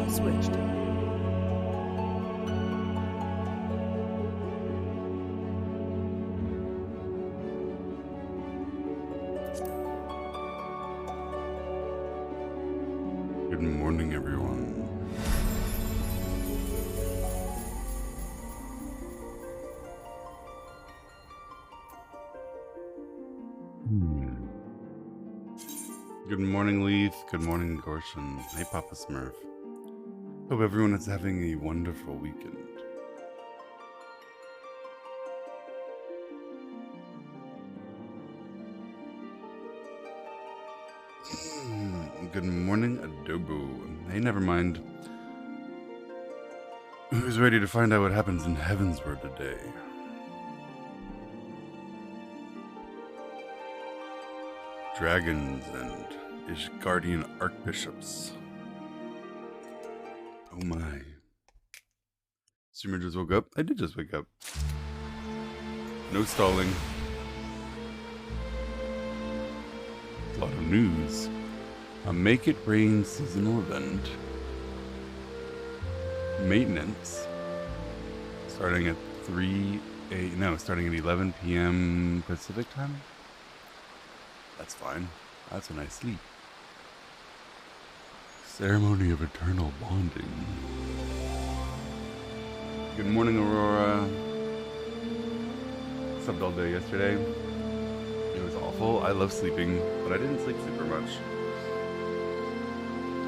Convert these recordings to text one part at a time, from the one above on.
switched. Good morning, everyone. Good morning, Leith. Good morning, Gorshin. Hey, Papa Smurf. Hope everyone is having a wonderful weekend. Good morning, Adobo. Hey, never mind. Who's ready to find out what happens in Heavensward today? Dragons and Ishgardian archbishops. Oh my. Streamer just woke up? I did just wake up. No stalling. A lot of news. A Make It Rain seasonal event. Maintenance. Starting at starting at 11 p.m. Pacific time? That's fine. That's a nice sleep. Ceremony of Eternal Bonding. Good morning, Aurora. Slept all day yesterday. It was awful. I love sleeping, but I didn't sleep super much.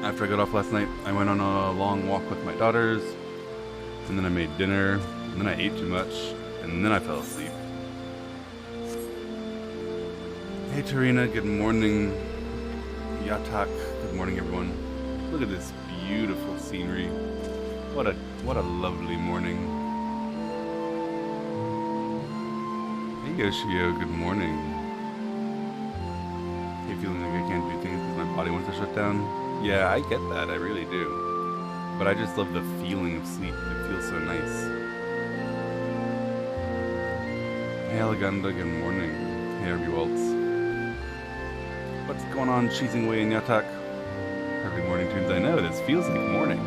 After I got off last night, I went on a long walk with my daughters, and then I made dinner, and then I ate too much, and then I fell asleep. Hey Tarina, good morning. Yatak, good morning everyone. Look at this beautiful scenery. What a lovely morning. Hey Yoshio, good morning. Hey, feeling like I can't do things because my body wants to shut down? Yeah, I get that, I really do. But I just love the feeling of sleep. It feels so nice. Hey Alaganda, good morning. Hey RB Waltz. What's going on, cheesing away in Yatak? Perfect morning tunes. I know, this feels like morning.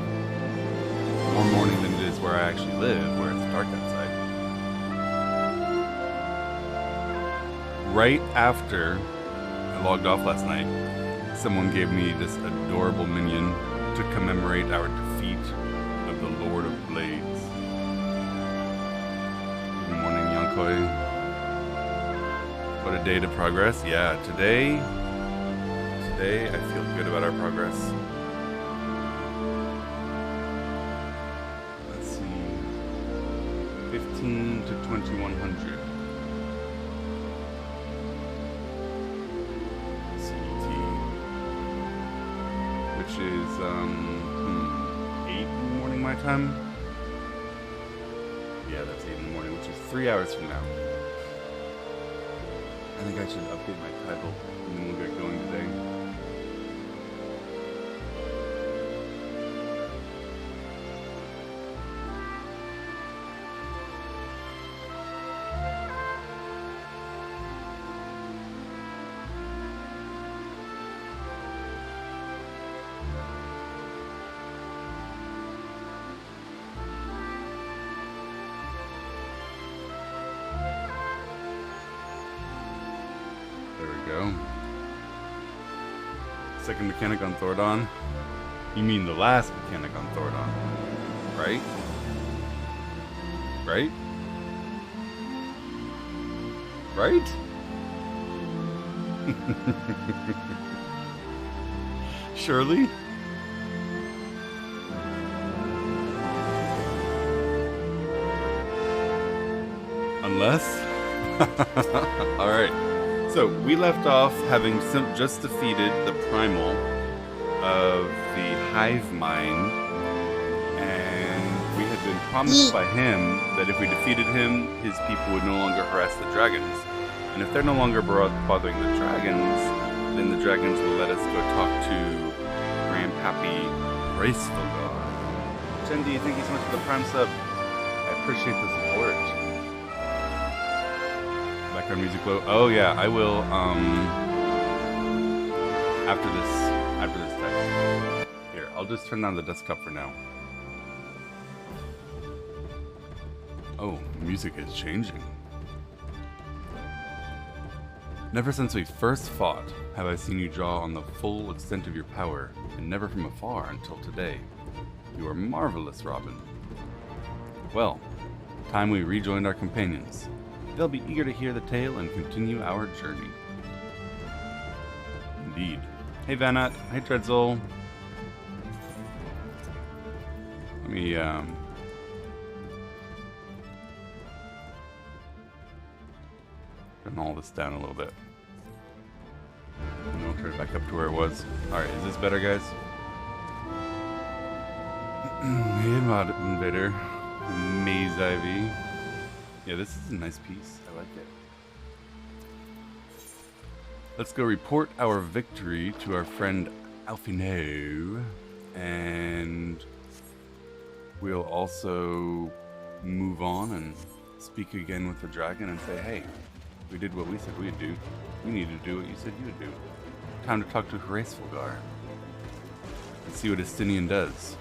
More morning than it is where I actually live, where it's dark outside. Right after I logged off last night, someone gave me this adorable minion to commemorate our defeat of the Lord of Blades. Good morning, Yonkoi. What a day to progress. Yeah, today I feel good about our progress. Let's see. 15 to 2100. CET. Which is 8 in the morning my time. Yeah, that's 8 in the morning, which is 3 hours from now. I think I should update my title and then we'll get going today. Second mechanic on Thordon? You mean the last mechanic on Thordon, right? Right? Right? Surely? Unless? Alright. So, we left off having just defeated the primal of the hive mind, and we had been promised by him that if we defeated him, his people would no longer harass the dragons. And if they're no longer bothering the dragons, then the dragons will let us go talk to Grandpappy Graceful. Chendi, thank you so much for the Prime sub. I appreciate the support. Background music low. Oh yeah, I will after this text. Here, I'll just turn down the desktop for now. Oh, music is changing. Never since we first fought have I seen you draw on the full extent of your power, and never from afar until today. You are marvelous, Robin. Well, time we rejoined our companions. They'll be eager to hear the tale and continue our journey. Indeed. Hey Vanat, hey Dreadzol. Let me turn all this down a little bit. And then we'll turn it back up to where it was. Alright, is this better, guys? Hey Mod Invader. Maze Ivy. Yeah, this is a nice piece. I like it. Let's go report our victory to our friend Alfino. And we'll also move on and speak again with the dragon and say, hey, we did what we said we'd do. You need to do what you said you would do. Time to talk to Hraesvelgar and see what Estinian does.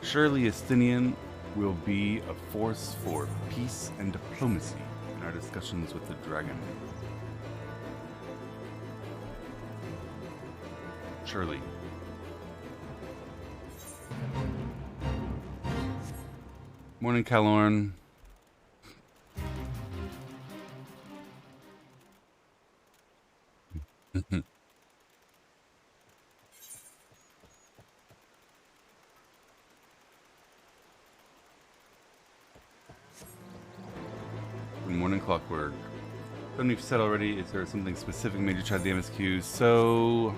Surely Estinian will be a force for peace and diplomacy in our discussions with the dragon. Surely. Morning, Kalorn. Good morning, Clockwork. Something you've said already. Is there something specific made you try the MSQ? So,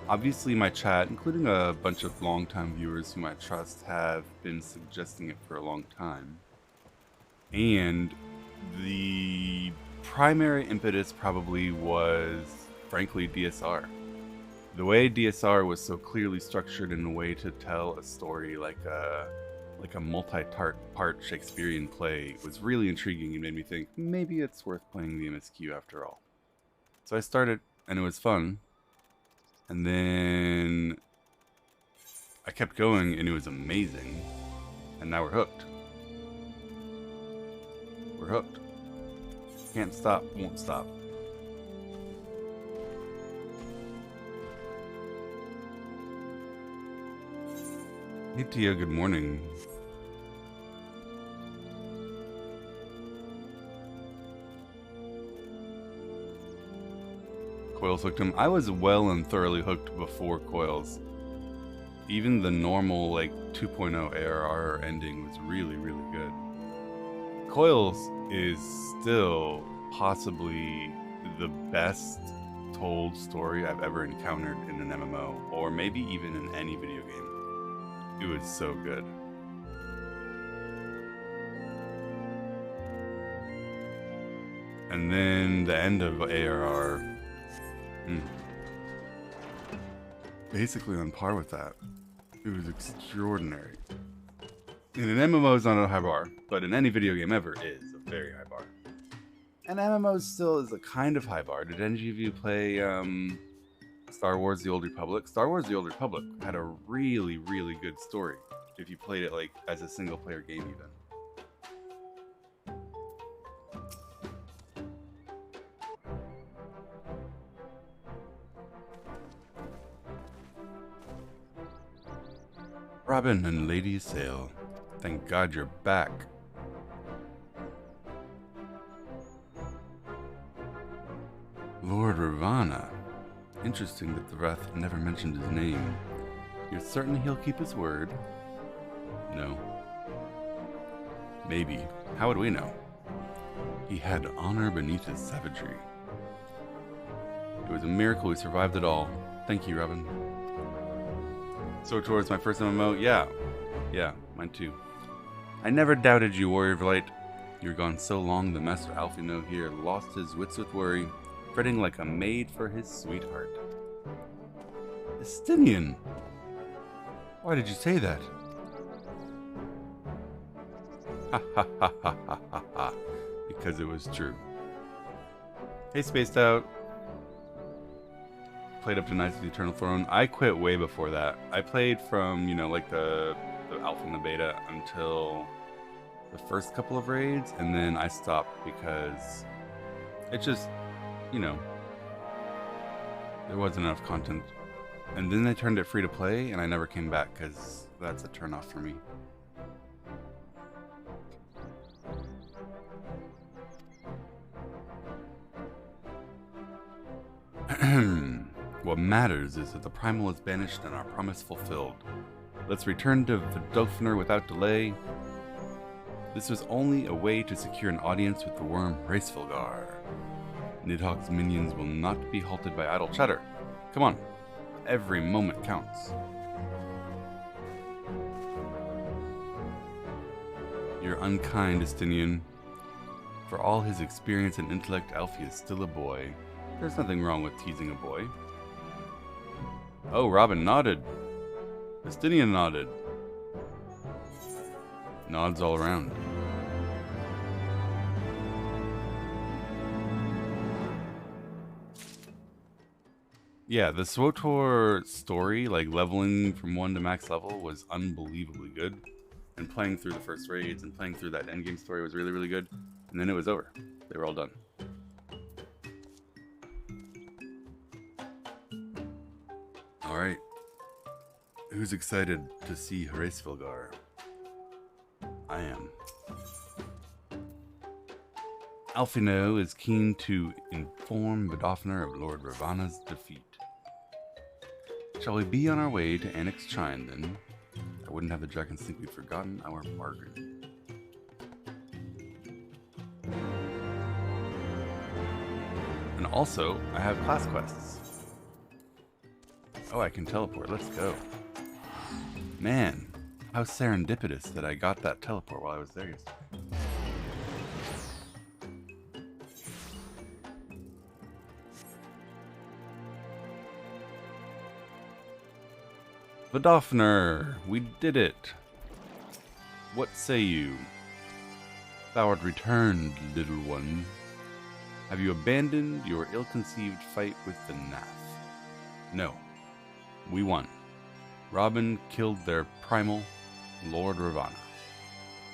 obviously my chat, including a bunch of longtime viewers whom I trust, have been suggesting it for a long time. And the primary impetus probably was, frankly, DSR. The way DSR was so clearly structured in a way to tell a story like a multi-part Shakespearean play was really intriguing and made me think, maybe it's worth playing the MSQ after all. So I started, and it was fun. And then I kept going, and it was amazing. And now we're hooked. We're hooked. Can't stop, won't stop. Hey Tia, good morning. Coils hooked him. I was well and thoroughly hooked before Coils. Even the normal like 2.0 ARR ending was really, really good. Coils is still possibly the best told story I've ever encountered in an MMO, or maybe even in any video game. It was so good. And then the end of ARR, basically on par with that. It was extraordinary. And an MMO is not a high bar, but in any video game ever is a very high bar. And MMO still is a kind of high bar. Did any of you play Star Wars: The Old Republic? Star Wars: The Old Republic had a really, really good story if you played it like as a single player game even. Robin and Lady Sail, thank God you're back. Lord Ravana. Interesting that the Wrath never mentioned his name. You're certain he'll keep his word? No. Maybe. How would we know? He had honor beneath his savagery. It was a miracle we survived it all. Thank you, Robin. So towards my first MMO? Yeah, mine too. I never doubted you, Warrior of Light. You were gone so long the Master Alfino here lost his wits with worry, fretting like a maid for his sweetheart. Estinian! Why did you say that? Ha ha ha ha ha ha ha. Because it was true. Hey, Spaced Out. played up to Knights of the Eternal Throne. I quit way before that. I played from, you know, like the alpha and the beta until the first couple of raids, and then I stopped because it just, you know, there wasn't enough content. And then they turned it free to play, and I never came back because that's a turnoff for me. What matters is that the primal is banished and our promise fulfilled. Let's return to Vidofnir without delay. This was only a way to secure an audience with the worm Hraesvelgar. Nidhogg's minions will not be halted by idle chatter. Come on, every moment counts. You're unkind, Estinian. For all his experience and intellect, Alfie is still a boy. There's nothing wrong with teasing a boy. Oh, Robin nodded. Estinian nodded. Nods all around. Yeah, the SWTOR story, like leveling from 1 to max level, was unbelievably good. And playing through the first raids and playing through that endgame story was really, really good. And then it was over. They were all done. Alright. Who's excited to see Hraesvelgar? I am. Alfino is keen to inform Vidofnir of Lord Ravana's defeat. Shall we be on our way to Annex Chine, then? I wouldn't have the dragons think we'd forgotten our bargain. And also, I have class quests. Oh, I can teleport. Let's go. Man, how serendipitous that I got that teleport while I was there yesterday. Vidofnir, we did it. What say you? Thou art returned, little one. Have you abandoned your ill-conceived fight with the Nath? No. We won. Robin killed their primal, Lord Ravana.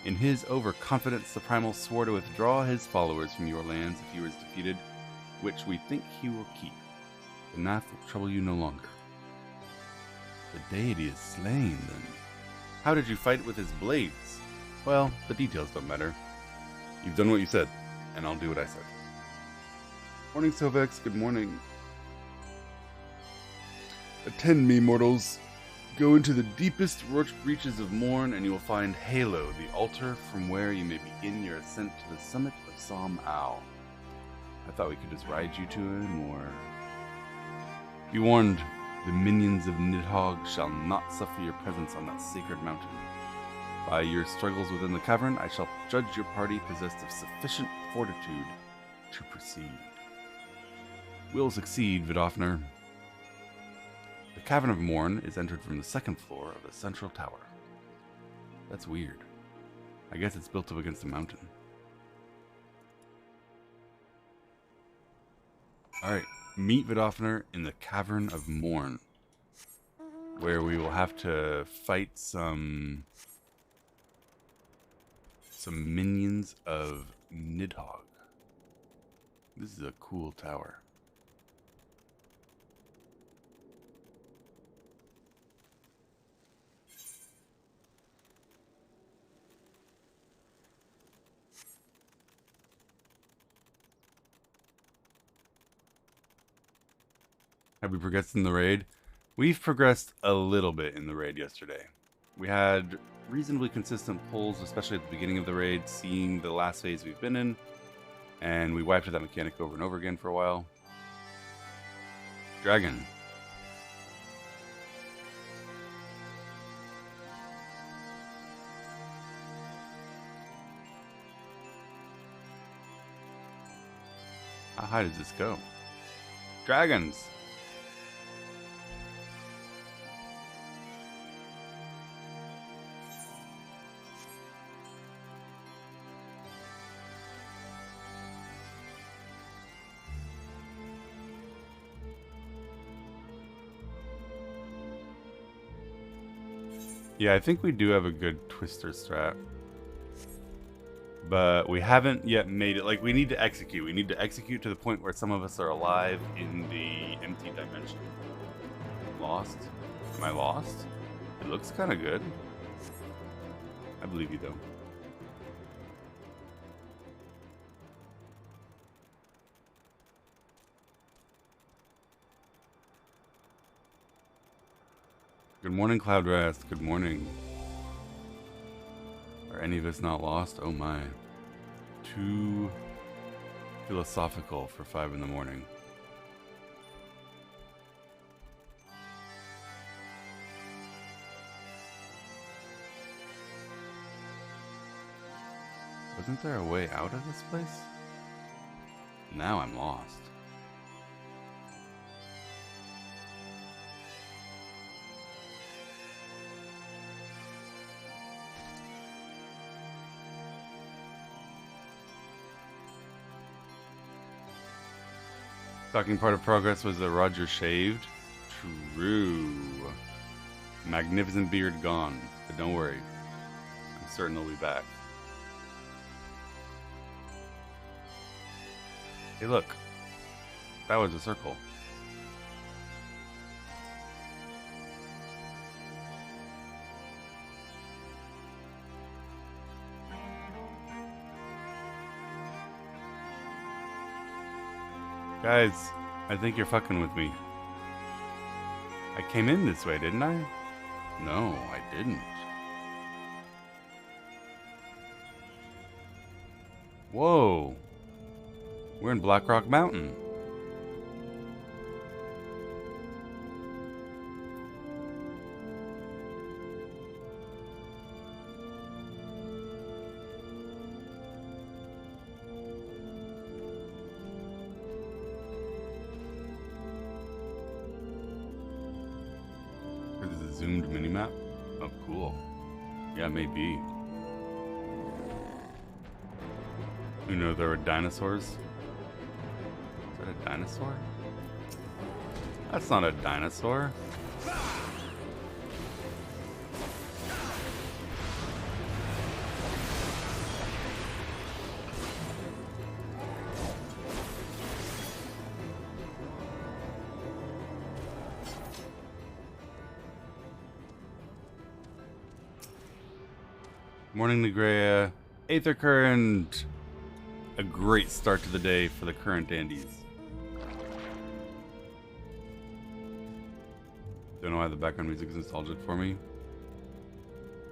In his overconfidence, the primal swore to withdraw his followers from your lands if he was defeated, which we think he will keep. The Nath will trouble you no longer. The deity is slain, then. How did you fight with his blades? Well, the details don't matter. You've done what you said, and I'll do what I said. Morning, Silvex. Good morning. Attend me, mortals. Go into the deepest reaches of Morn, and you will find Halo, the altar from where you may begin your ascent to the summit of Psalm Owl. I thought we could just ride you to him, or... Be warned, the minions of Nidhogg shall not suffer your presence on that sacred mountain. By your struggles within the cavern, I shall judge your party possessed of sufficient fortitude to proceed. We'll succeed, Vidofnir. The Cavern of Morn is entered from the second floor of the central tower. That's weird. I guess it's built up against a mountain. Alright, meet Vidofnir in the Cavern of Morn, where we will have to fight some minions of Nidhogg. This is a cool tower. Have we progressed in the raid? We've progressed a little bit in the raid yesterday. We had reasonably consistent pulls, especially at the beginning of the raid, seeing the last phase we've been in, and we wiped that mechanic over and over again for a while. Dragon. How high does this go? Dragons! Yeah, I think we do have a good twister strat. But we haven't yet made it. Like, we need to execute. We need to execute to the point where some of us are alive in the empty dimension. Lost? Am I lost? It looks kind of good. I believe you, though. Good morning, Cloudrast. Good morning. Are any of us not lost? Oh my. Too philosophical for 5 in the morning. Wasn't there a way out of this place? Now I'm lost. Talking part of progress was that Roger shaved. True. Magnificent beard gone. But don't worry. I'm certain he'll be back. Hey, look. That was a circle. Guys, I think you're fucking with me. I came in this way, didn't I? No, I didn't. Whoa. We're in Blackrock Mountain. This is a zoomed minimap. Oh, cool. Yeah, maybe. You know there were dinosaurs? Is that a dinosaur? That's not a dinosaur. Morning, Negrea. Aether Current. A great start to the day for the current dandies. Don't know why the background music is nostalgic for me.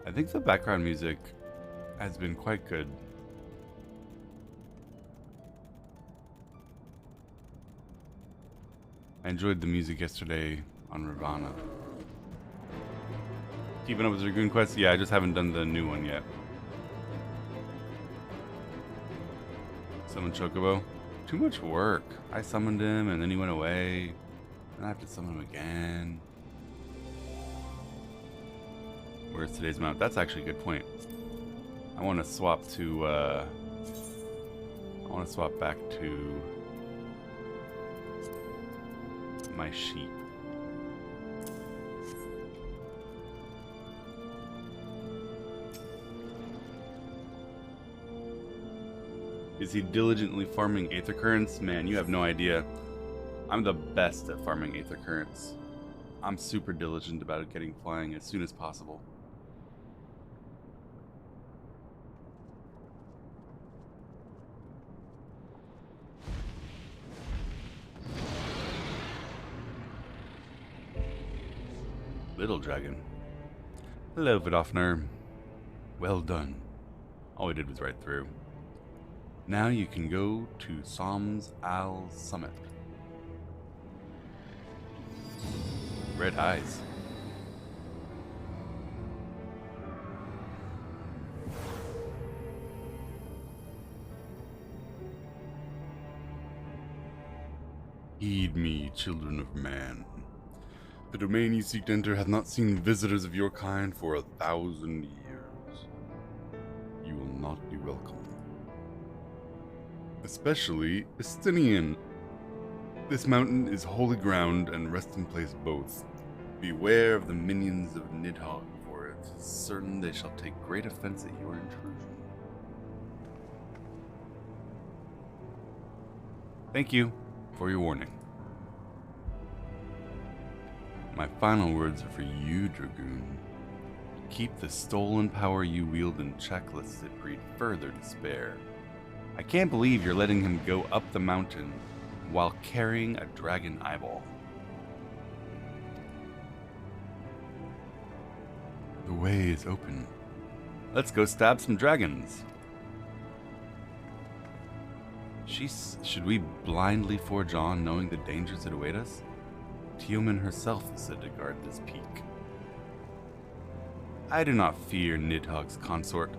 I think the background music has been quite good. I enjoyed the music yesterday on Ravana. Keeping up with Dragoon Quest? Yeah, I just haven't done the new one yet. Summon Chocobo. Too much work. I summoned him and then he went away. Then I have to summon him again. Where's today's mount? That's actually a good point. I want to swap to, I want to swap back to my sheep. Is he diligently farming Aether Currents? Man, you have no idea. I'm the best at farming Aether Currents. I'm super diligent about getting flying as soon as possible. Little dragon. Hello, Vidofner. Well done. All we did was ride through. Now you can go to Psalms Al Summit. Red eyes. Heed me, children of man. The domain you seek to enter hath not seen visitors of your kind for 1,000 years. You will not be welcome. Especially Estinian. This mountain is holy ground and rest in place both. Beware of the minions of Nidhogg for it. 'tis certain they shall take great offense at your intrusion. Thank you for your warning. My final words are for you, Dragoon. Keep the stolen power you wield in check, lest it breed further despair. I can't believe you're letting him go up the mountain while carrying a dragon eyeball. The way is open. Let's go stab some dragons. Should we blindly forge on, knowing the dangers that await us? Teoman herself is said to guard this peak. I do not fear Nidhogg's consort.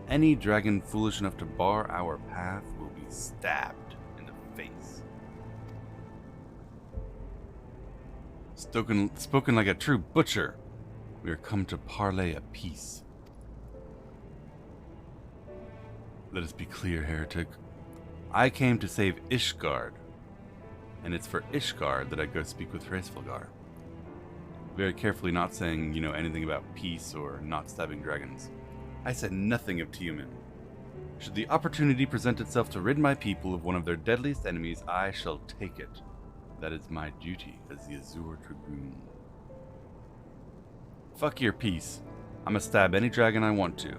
Any dragon foolish enough to bar our path will be stabbed in the face. Spoken like a true butcher. We are come to parley a peace. Let us be clear, heretic. I came to save Ishgard, and it's for Ishgard that I go speak with Hraesvelgar. Very carefully not saying, anything about peace or not stabbing dragons. I said nothing of Teoman. Should the opportunity present itself to rid my people of one of their deadliest enemies, I shall take it. That is my duty as the Azure Dragoon. Fuck your peace. I'ma stab any dragon I want to.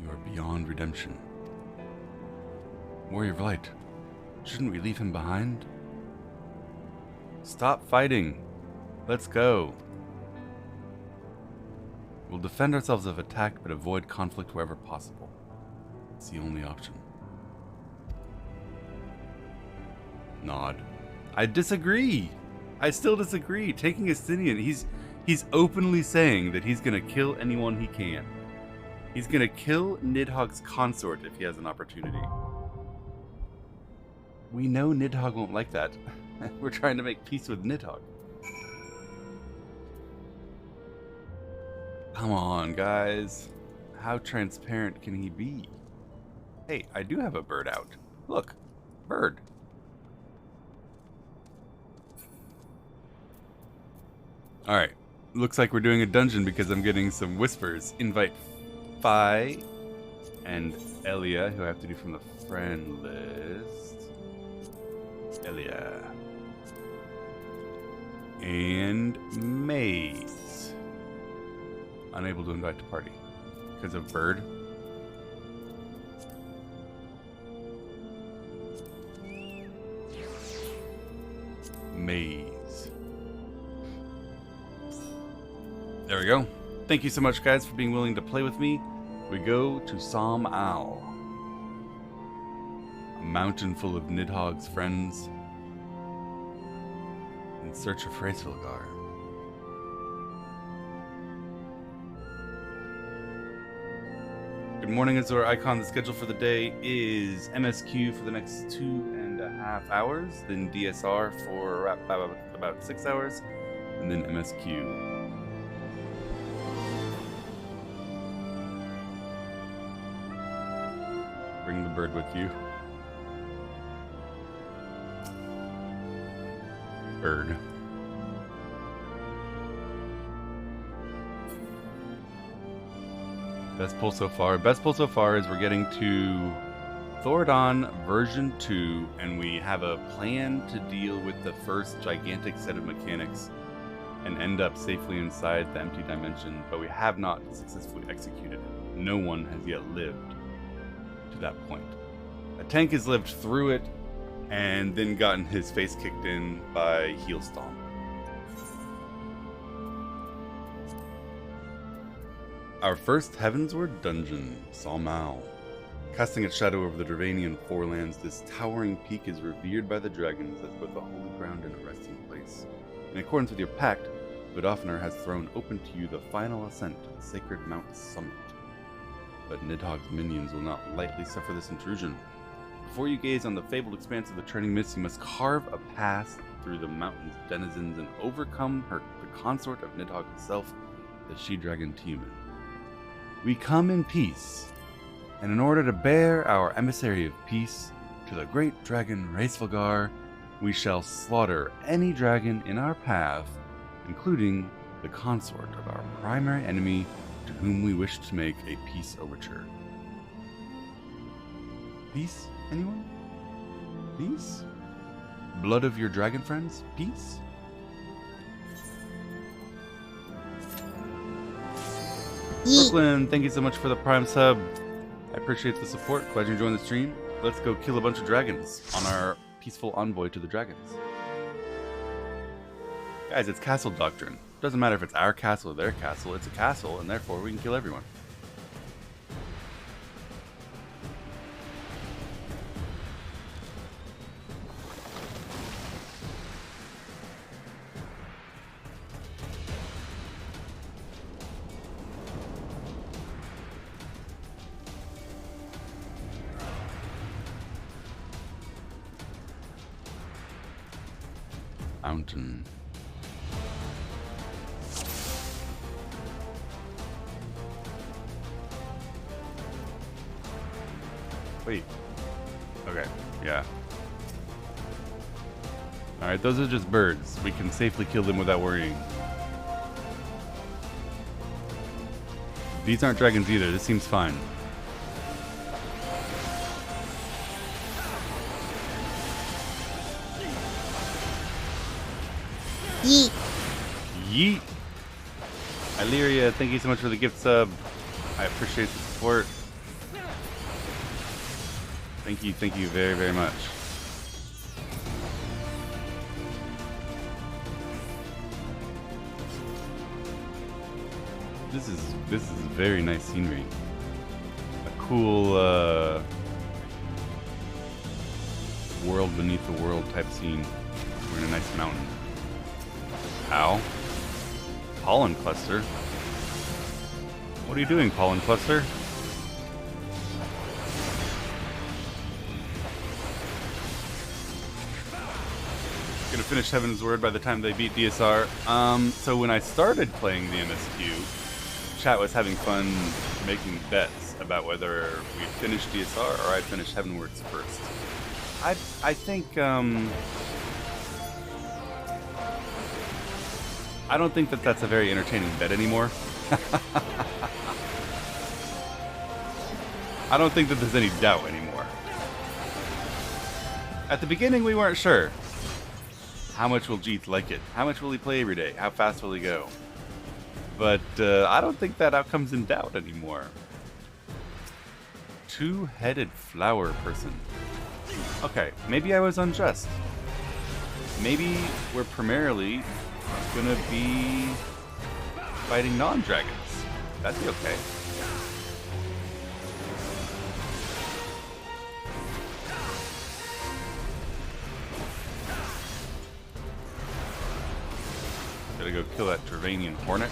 You are beyond redemption. Warrior of Light, shouldn't we leave him behind? Stop fighting. Let's go. We'll defend ourselves if attacked, but avoid conflict wherever possible. It's the only option. Nod. I disagree. I still disagree. Taking Estinian, he's openly saying that he's gonna kill anyone he can. He's gonna kill Nidhogg's consort if he has an opportunity. We know Nidhogg won't like that. We're trying to make peace with Nidhogg. Come on, guys. How transparent can he be? Hey, I do have a bird out. Look, bird. Alright, looks like we're doing a dungeon because I'm getting some whispers. Invite Phi and Elia, who I have to do from the friend list. Elia. And Maze. Unable to invite to party because of bird. Maze. There we go. Thank you so much, guys, for being willing to play with me. We go to Som Al, a mountain full of Nidhogg's friends, in search of Hraesvelgar. Good morning, Azure Icon. The schedule for the day is MSQ for the next 2.5 hours, then DSR for about 6 hours, and then MSQ. Bring the bird with you. Bird. Best pull so far. Best pull so far is we're getting to Thoradon version 2, and we have a plan to deal with the first gigantic set of mechanics and end up safely inside the empty dimension, but we have not successfully executed it. No one has yet lived to that point. A tank has lived through it and then gotten his face kicked in by Heel Stomp. Our first Heavensward dungeon, Salmal. Casting its shadow over the Dravanian forelands, this towering peak is revered by the dragons as both a holy ground and a resting place. In accordance with your pact, Vidofnir has thrown open to you the final ascent to the sacred Mount Summit. But Nidhogg's minions will not lightly suffer this intrusion. Before you gaze on the fabled expanse of the turning mist, you must carve a path through the mountain's denizens and overcome the consort of Nidhogg himself, the she-dragon Teoman. We come in peace, and in order to bear our emissary of peace to the great dragon Hraesvelgar, we shall slaughter any dragon in our path, including the consort of our primary enemy, to whom we wish to make a peace overture. Peace, anyone? Peace? Blood of your dragon friends? Peace? Brooklyn, thank you so much for the Prime sub. I appreciate the support. Glad you joined the stream. Let's go kill a bunch of dragons on our peaceful envoy to the dragons. Guys, it's castle doctrine. Doesn't matter if it's our castle or their castle. It's a castle, and therefore we can kill everyone. Mountain. Wait. Okay, yeah. Alright, those are just birds. We can safely kill them without worrying. These aren't dragons either. This seems fine. Yeet. Yeet. Illyria, thank you so much for the gift sub. I appreciate the support. Thank you very, very much. This is very nice scenery. A cool world beneath the world type scene. We're in a nice mountain. Ow. Pollen cluster. What are you doing, pollen cluster? Gonna finish Heaven's Word by the time they beat DSR. So when I started playing the MSQ, chat was having fun making bets about whether we'd finish DSR or I'd finish Heaven's Word first. I think, I don't think that that's a very entertaining bet anymore. I don't think that there's any doubt anymore. At the beginning, we weren't sure. How much will Jeet like it? How much will he play every day? How fast will he go? But I don't think that outcome's in doubt anymore. Two-headed flower person. Okay, maybe I was unjust. Maybe we're primarily gonna be fighting non-dragons. That'd be okay. Gotta go kill that Dravanian Hornet.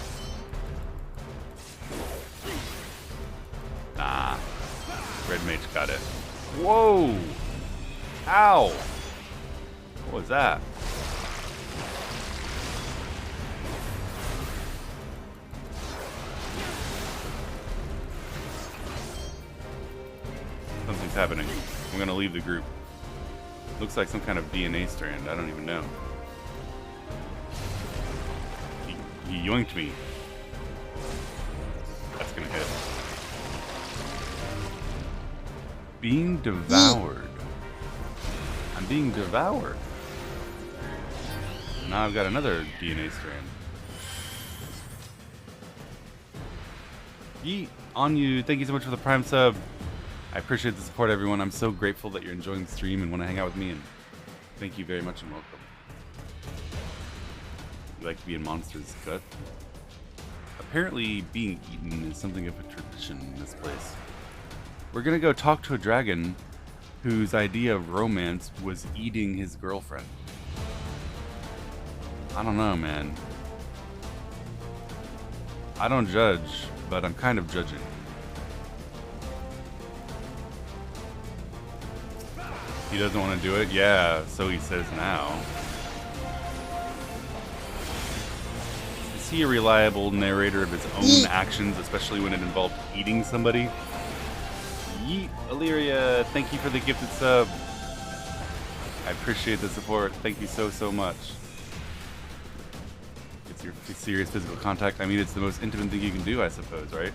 Nah. Red Mage got it. Whoa! Ow! What was that? Something's happening. I'm gonna leave the group. Looks like some kind of DNA strand. I don't even know. He yoinked me. That's gonna hit. Being devoured. I'm being devoured. Now I've got another DNA strand. Yeet. On you. Thank you so much for the Prime sub. I appreciate the support, everyone. I'm so grateful that you're enjoying the stream and want to hang out with me, and thank you very much and welcome. You like to be in Monster's Gut? Apparently, being eaten is something of a tradition in this place. We're gonna go talk to a dragon whose idea of romance was eating his girlfriend. I don't know, man. I don't judge, but I'm kind of judging. He doesn't want to do it? Yeah, so he says now. Is he a reliable narrator of his own actions, especially when it involved eating somebody? Yeet, Illyria, thank you for the gifted sub. I appreciate the support. Thank you so, so much. Your serious physical contact. I mean, it's the most intimate thing you can do, I suppose, right?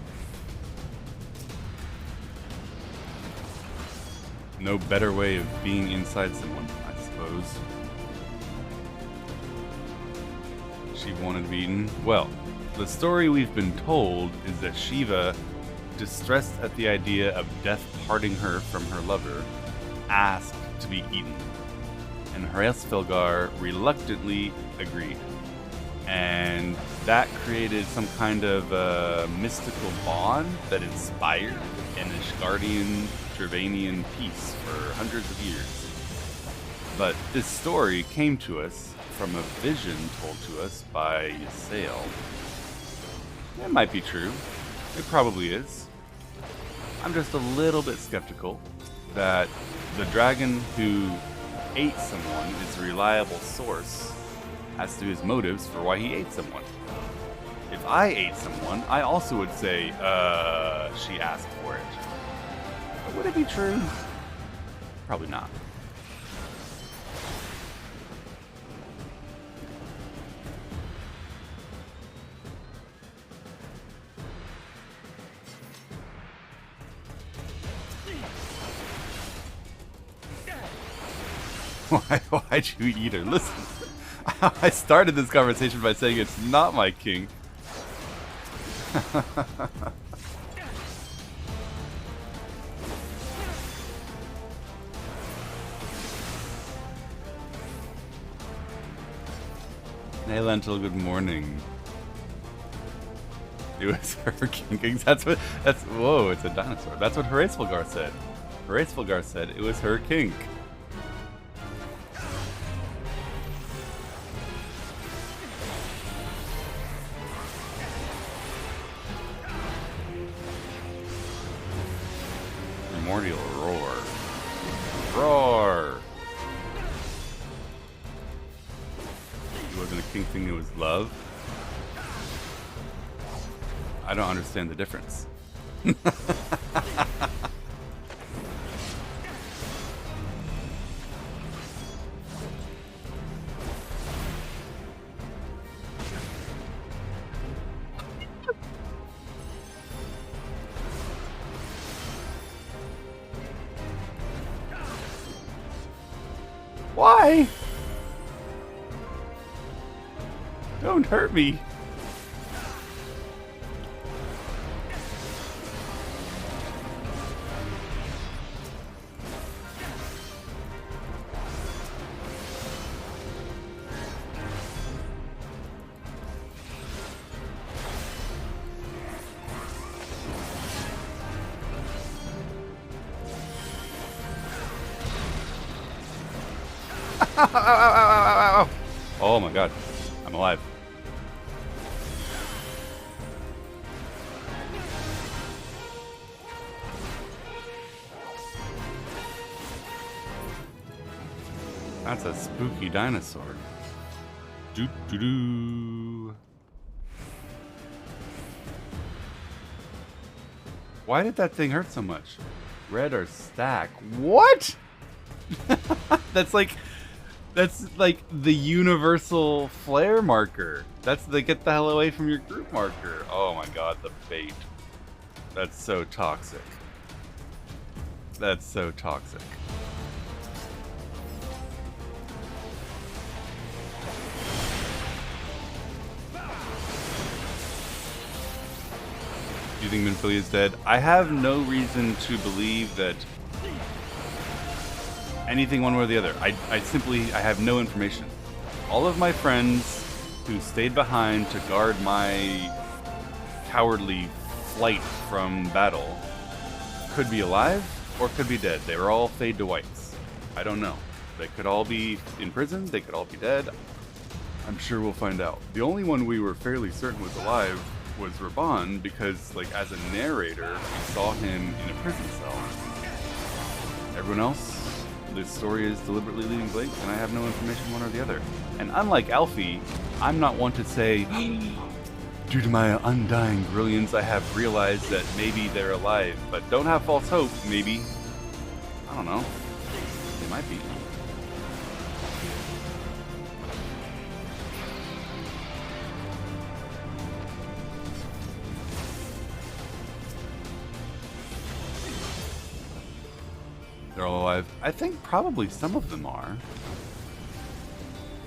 No better way of being inside someone, I suppose. She wanted to be eaten. Well, the story we've been told is that Shiva, distressed at the idea of death parting her from her lover, asked to be eaten. And Hraesvelgar reluctantly agreed. And that created some kind of mystical bond that inspired an Ishgardian-Trevanian peace for hundreds of years. But this story came to us from a vision told to us by Ysael. It might be true. It probably is. I'm just a little bit skeptical that the dragon who ate someone is a reliable source as to his motives for why he ate someone. If I ate someone, I also would say, she asked for it. But would it be true? Probably not. Why'd you eat her? Listen, I started this conversation by saying it's not my kink. Hey Lentil, good morning. It was her kink. Whoa, it's a dinosaur. That's what Hraesvelgar said. Hraesvelgar said it was her kink. Primordial roar. Roar! It wasn't a kink thing, it was love. I don't understand the difference. Why? Don't hurt me. Ow, ow, ow, ow, ow, ow. Oh my god, I'm alive. That's a spooky dinosaur. Doo doo doo. Why did that thing hurt so much? Red or stack? What? That's like the universal flare marker. That's the get the hell away from your group marker. Oh my god, the bait. That's so toxic. That's so toxic. Do you think Minfilia is dead? I have no reason to believe that anything one way or the other. I have no information. All of my friends who stayed behind to guard my cowardly flight from battle could be alive or could be dead. They were all fade to whites. I don't know. They could all be in prison. They could all be dead. I'm sure we'll find out. The only one we were fairly certain was alive was Raban because, like, as a narrator, we saw him in a prison cell. Everyone else, the story is deliberately leaving blank, and I have no information one or the other. And unlike Alfie, I'm not one to say, due to my undying brilliance, I have realized that maybe they're alive, but don't have false hope, maybe. I don't know. They might be. They're all alive. I think probably some of them are.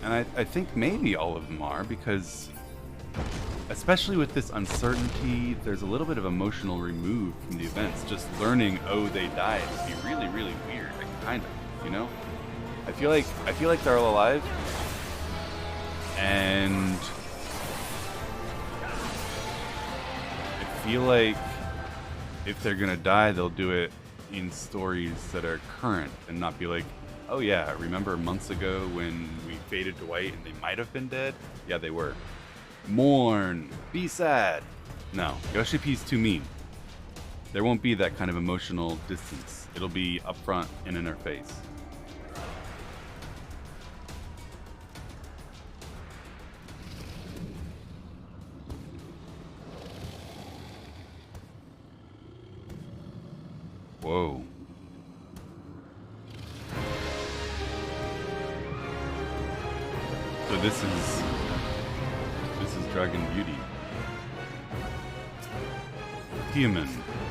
And I think maybe all of them are, because especially with this uncertainty, there's a little bit of emotional remove from the events. Just learning, oh, they died would be really, really weird. Like, kind of, you know? I feel like they're all alive. And I feel like if they're gonna die, they'll do it in stories that are current and not be like, oh yeah, remember months ago when we faded to white and they might have been dead? Yeah, they were. Mourn. Be sad. No, Yoshi P's too mean. There won't be that kind of emotional distance. It'll be up front and in her face. Whoa. So this is Dragon Beauty. Human,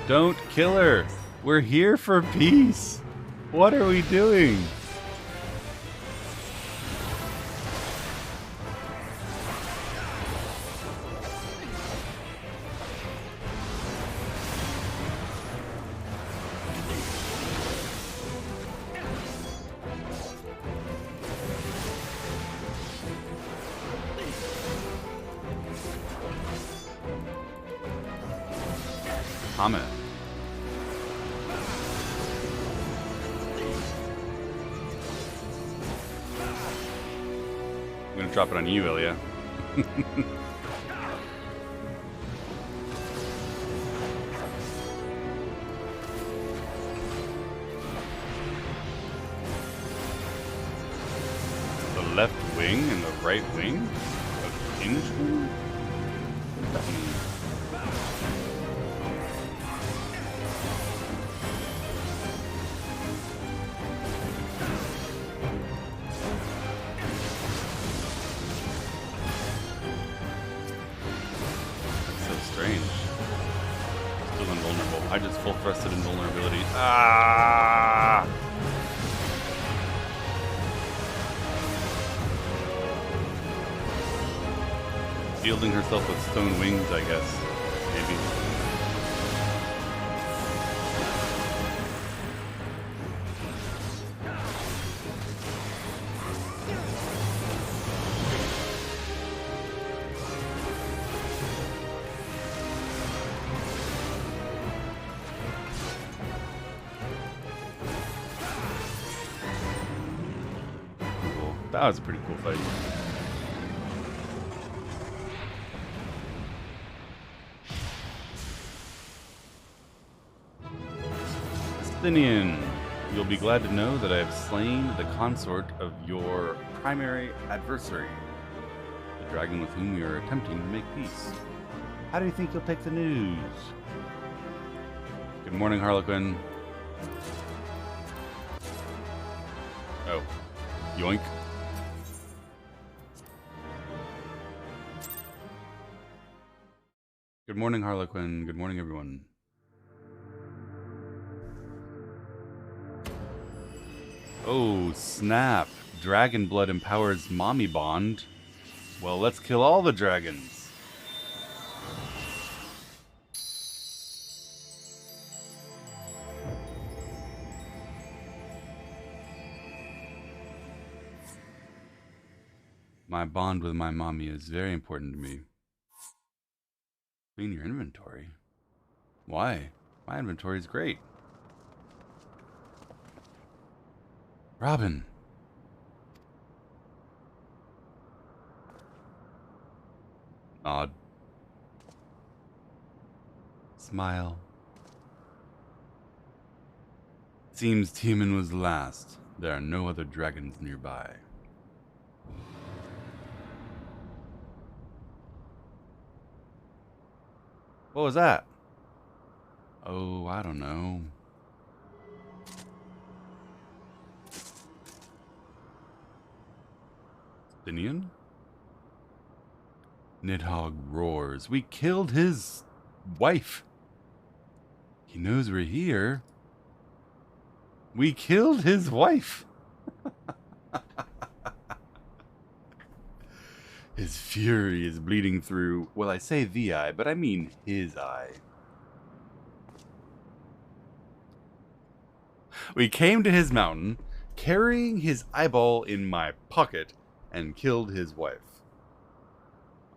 don't kill her. We're here for peace. What are we doing? Comment. I'm gonna drop it on you, Ilya. The left wing and the right wing of King's Wing? What does that mean? I just full thrusted invulnerability. Ah! Shielding herself with stone wings, I guess. Maybe. That was a pretty cool fight. Athenian, you'll be glad to know that I have slain the consort of your primary adversary, the dragon with whom we are attempting to make peace. How do you think you'll take the news? Good morning, Harlequin. Oh, yoink. Good morning, Harlequin. Good morning, everyone. Oh, snap. Dragon blood empowers mommy bond. Well, let's kill all the dragons. My bond with my mommy is very important to me. Clean your inventory. Why? My inventory is great. Robin. Nod. Smile. Seems Tiemann was the last. There are no other dragons nearby. What was that? Oh, I don't know. Finian? Nidhogg roars. We killed his wife. He knows we're here. We killed his wife. His fury is bleeding through, well, I say the eye, but I mean his eye. We came to his mountain, carrying his eyeball in my pocket, and killed his wife.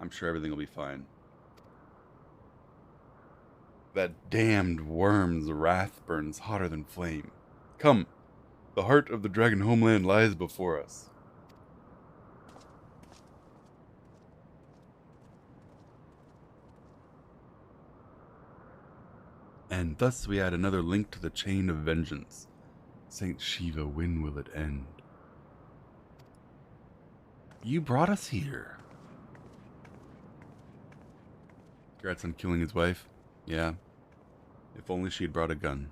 I'm sure everything will be fine. That damned worm's wrath burns hotter than flame. Come, the heart of the dragon homeland lies before us. And thus we add another link to the chain of vengeance. Saint Shiva, when will it end? You brought us here. Congrats on killing his wife. Yeah. If only she'd brought a gun.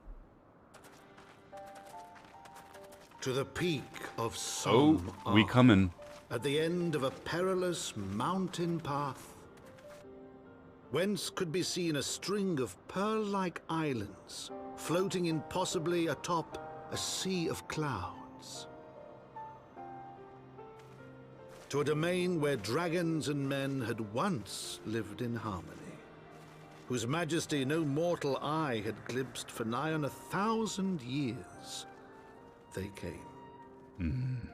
To the peak of some we comin'. At the end of a perilous mountain path, whence could be seen a string of pearl-like islands floating impossibly atop a sea of clouds. To a domain where dragons and men had once lived in harmony, whose majesty no mortal eye had glimpsed for nigh on 1,000 years, they came.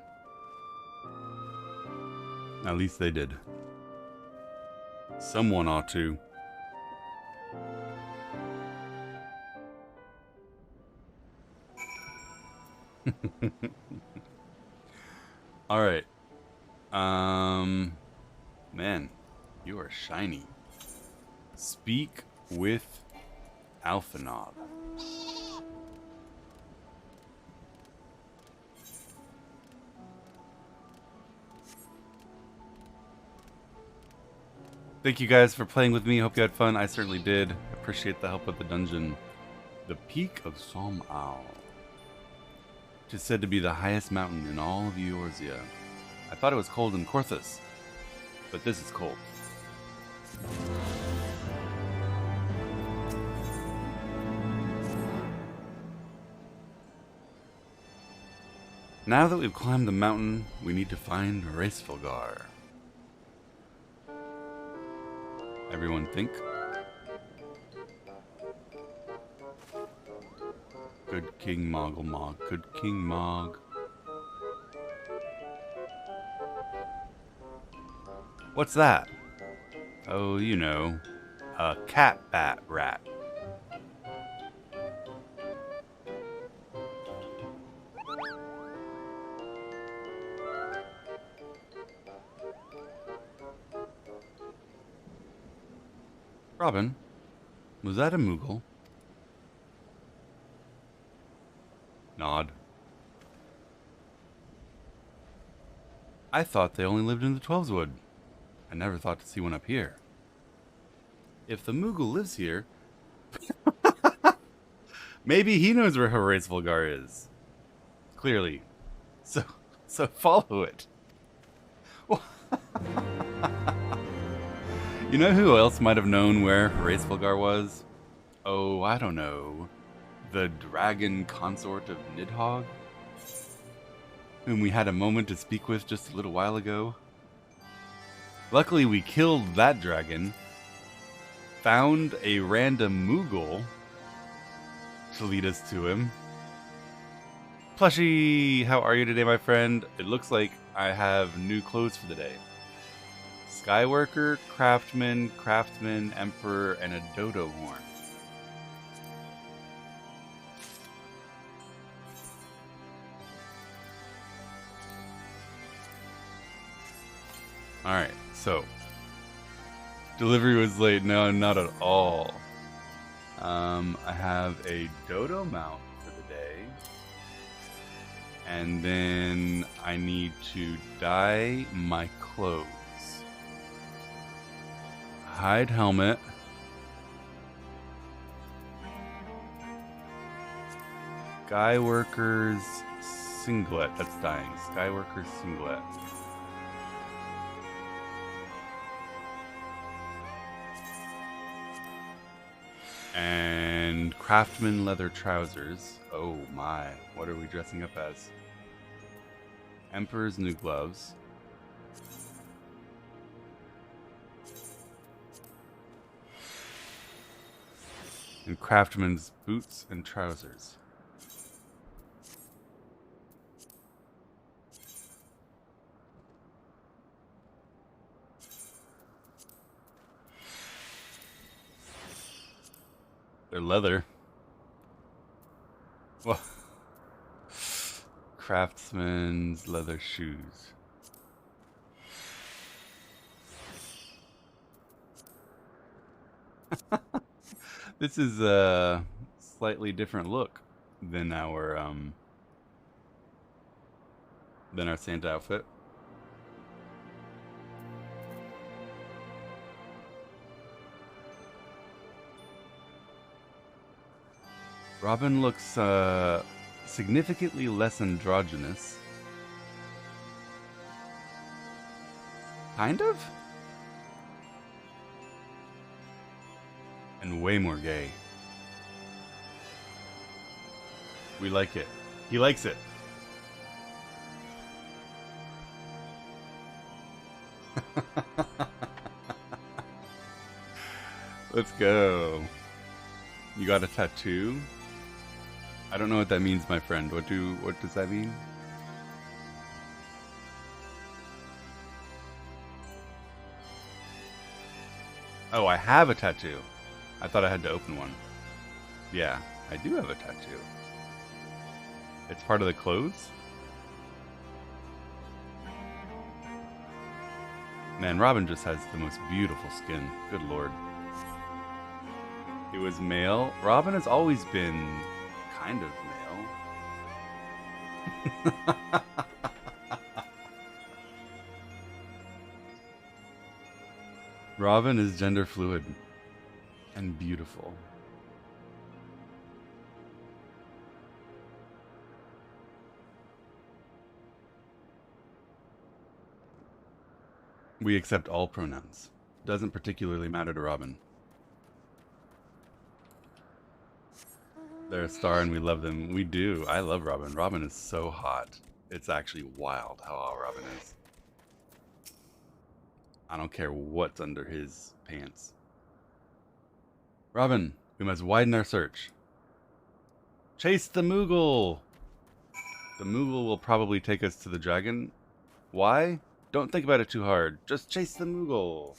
At least they did. Someone ought to. All right. Man, you are shiny. Speak with Alphanov. Thank you guys for playing with me. Hope you had fun. I certainly did. Appreciate the help with the dungeon. The Peak of Som Ao. It is said to be the highest mountain in all of Eorzea. I thought it was cold in Korthus, but this is cold. Now that we've climbed the mountain, we need to find Hraesvelgar. Everyone think? Good King Moggle. Good King Mog. What's that? Oh, you know, a cat bat rat. Robin, was that a Moogle? Nod. I thought they only lived in the Twelveswood. I never thought to see one up here. If the Moogle lives here, maybe he knows where Hraesvelgar is. Clearly. So follow it. You know who else might have known where Hraesvelgar was? Oh, I don't know. The dragon consort of Nidhogg? Whom we had a moment to speak with just a little while ago. Luckily we killed that dragon, found a random Moogle to lead us to him. Plushy, how are you today, my friend? It looks like I have new clothes for the day. Skyworker, Craftsman, Emperor, and a Dodo horn. Alright, so delivery was late. No, not at all. I have a Dodo mount for the day. And then I need to dye my clothes. Hide helmet. Skyworker's singlet. That's dying. Skyworker's singlet. And And craftsman leather trousers. Oh my, what are we dressing up as? Emperor's new gloves. And craftsman's boots and trousers. They're leather. Well, craftsman's leather shoes. This is a slightly different look than our Santa outfit. Robin looks significantly less androgynous. Kind of? And way more gay. We like it. He likes it. Let's go. You got a tattoo? I don't know what that means, my friend. What does that mean? Oh, I have a tattoo. I thought I had to open one. Yeah, I do have a tattoo. It's part of the clothes? Man, Robin just has the most beautiful skin. Good lord. It was male. Robin has always been kind of male. Robin is gender fluid and beautiful. We accept all pronouns. Doesn't particularly matter to Robin. They're a star and we love them. We do. I love Robin. Robin is so hot. It's actually wild how hot Robin is. I don't care what's under his pants. Robin, we must widen our search. Chase the Moogle! The Moogle will probably take us to the dragon. Why? Don't think about it too hard. Just chase the Moogle.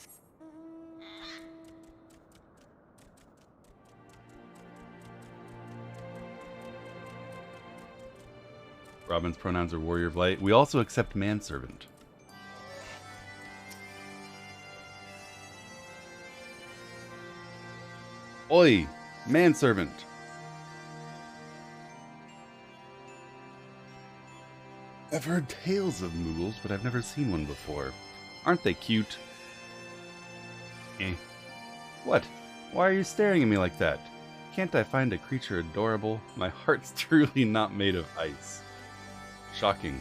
Robin's pronouns are warrior of light. We also accept manservant. Oi, manservant. I've heard tales of Moogles, but I've never seen one before. Aren't they cute? Eh. What? Why are you staring at me like that? Can't I find a creature adorable? My heart's truly not made of ice. Shocking.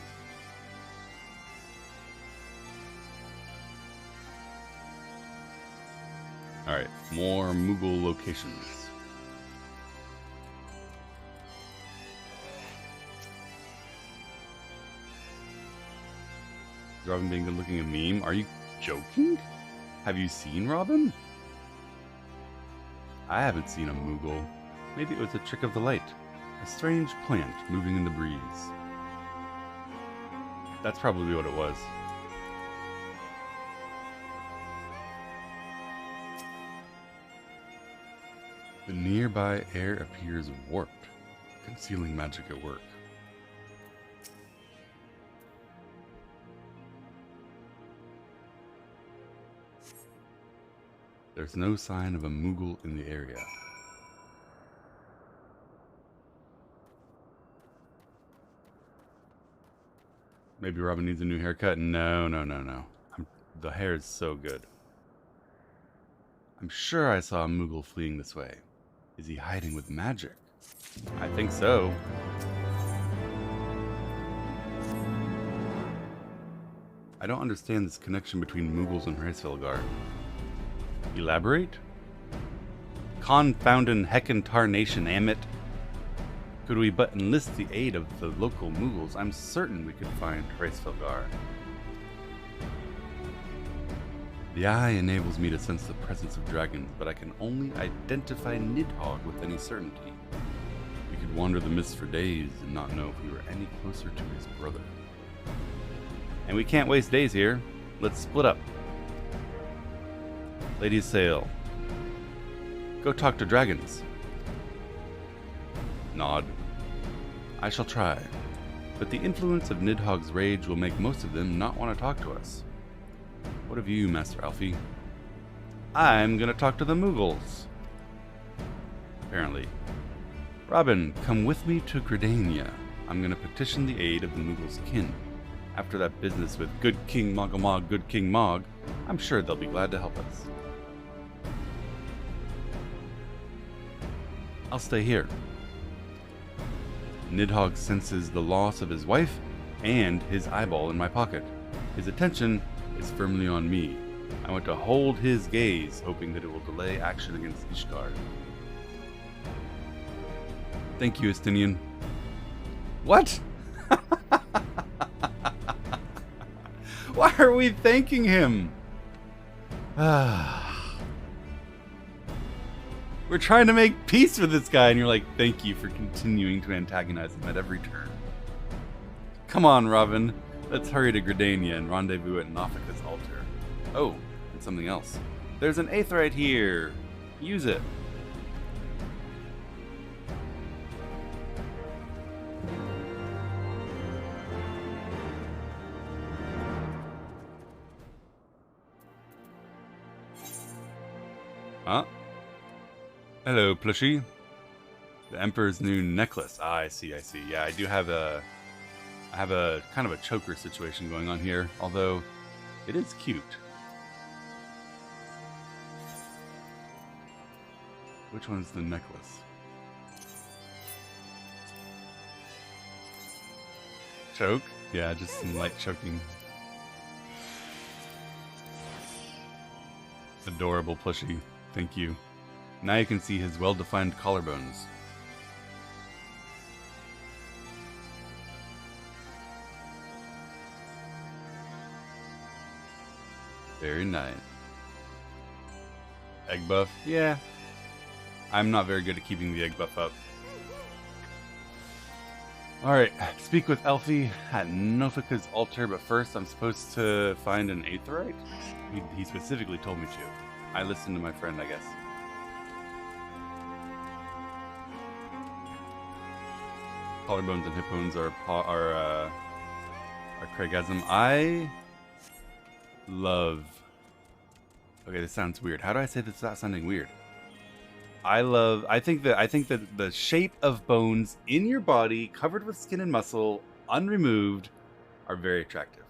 Alright, more Moogle locations. Is Robin being good looking a meme? Are you joking? Have you seen Robin? I haven't seen a Moogle. Maybe it was a trick of the light. A strange plant moving in the breeze. That's probably what it was. The nearby air appears warped, concealing magic at work. There's no sign of a Moogle in the area. Maybe Robin needs a new haircut? No. The hair is so good. I'm sure I saw a Moogle fleeing this way. Is he hiding with magic? I think so. I don't understand this connection between Moogles and Hraesvelgar. Elaborate? Confoundin' heckin' tarnation, amit. Could we but enlist the aid of the local Mughals, I'm certain we could find Hraesvelgar. The eye enables me to sense the presence of dragons, but I can only identify Nidhogg with any certainty. We could wander the mists for days and not know if we were any closer to his brother. And we can't waste days here. Let's split up. Ladies sail. Go talk to dragons. Nod. I shall try, but the influence of Nidhogg's rage will make most of them not want to talk to us. What of you, Master Alfie? I'm gonna talk to the Mughals. Apparently. Robin, come with me to Gridania. I'm gonna petition the aid of the Mughals' kin. After that business with good King Moggamog, good King Mog, I'm sure they'll be glad to help us. I'll stay here. Nidhogg senses the loss of his wife and his eyeball in my pocket. His attention is firmly on me. I want to hold his gaze, hoping that it will delay action against Ishgard. Thank you, Estinian. What? Why are we thanking him? We're trying to make peace with this guy, and you're like, thank you for continuing to antagonize him at every turn. Come on, Robin. Let's hurry to Gridania and rendezvous at Nofika's altar. Oh, and something else. There's an aetheryte here. Use it. Huh? Hello, plushie. The Emperor's new necklace. Ah, I see. Yeah, I have a kind of a choker situation going on here, although it is cute. Which one's the necklace? Choke? Yeah, just some light choking. Adorable plushie. Thank you. Now you can see his well-defined collarbones. Very nice. Egg buff? Yeah. I'm not very good at keeping the egg buff up. Alright, speak with Elfie at Nofika's altar, but first I'm supposed to find an aetheryte? He specifically told me to. I listened to my friend, I guess. Collarbones and hip bones are Craigasm. I love. Okay, this sounds weird. How do I say this without sounding weird? I think that the shape of bones in your body, covered with skin and muscle, unremoved, are very attractive.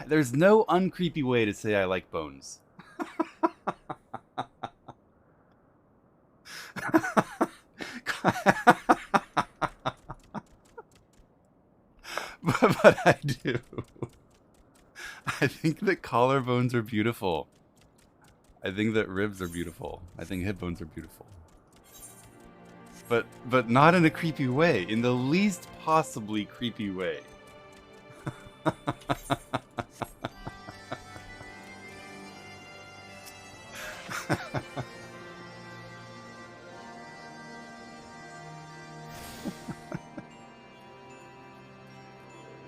There's no uncreepy way to say I like bones. But I do. I think that collarbones are beautiful. I think that ribs are beautiful. I think hip bones are beautiful. But not in a creepy way. In the least possibly creepy way.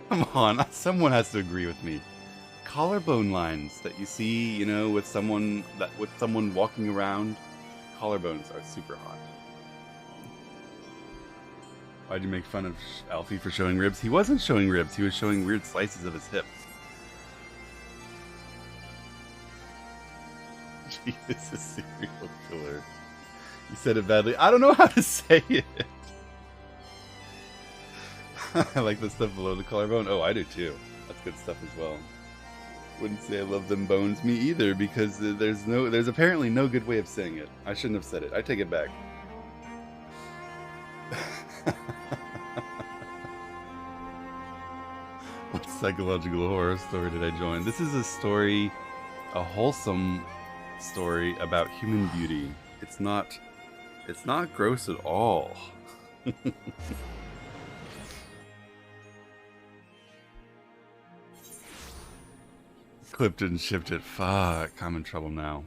Come on, someone has to agree with me. Collarbone lines that you see, you know, with someone walking around, collarbones are super hot. Why'd you make fun of Alfie for showing ribs? He wasn't showing ribs, he was showing weird slices of his hips. Jesus, a serial killer. You said it badly. I don't know how to say it. I like the stuff below the collarbone. Oh, I do too. That's good stuff as well. Wouldn't say I love them bones. Me either, because there's apparently no good way of saying it. I shouldn't have said it. I take it back. What psychological horror story did I join? This is a story, a wholesome story about human beauty. It's not It's not gross at all. Clipped it and shipped it. Fuck, I'm in trouble now.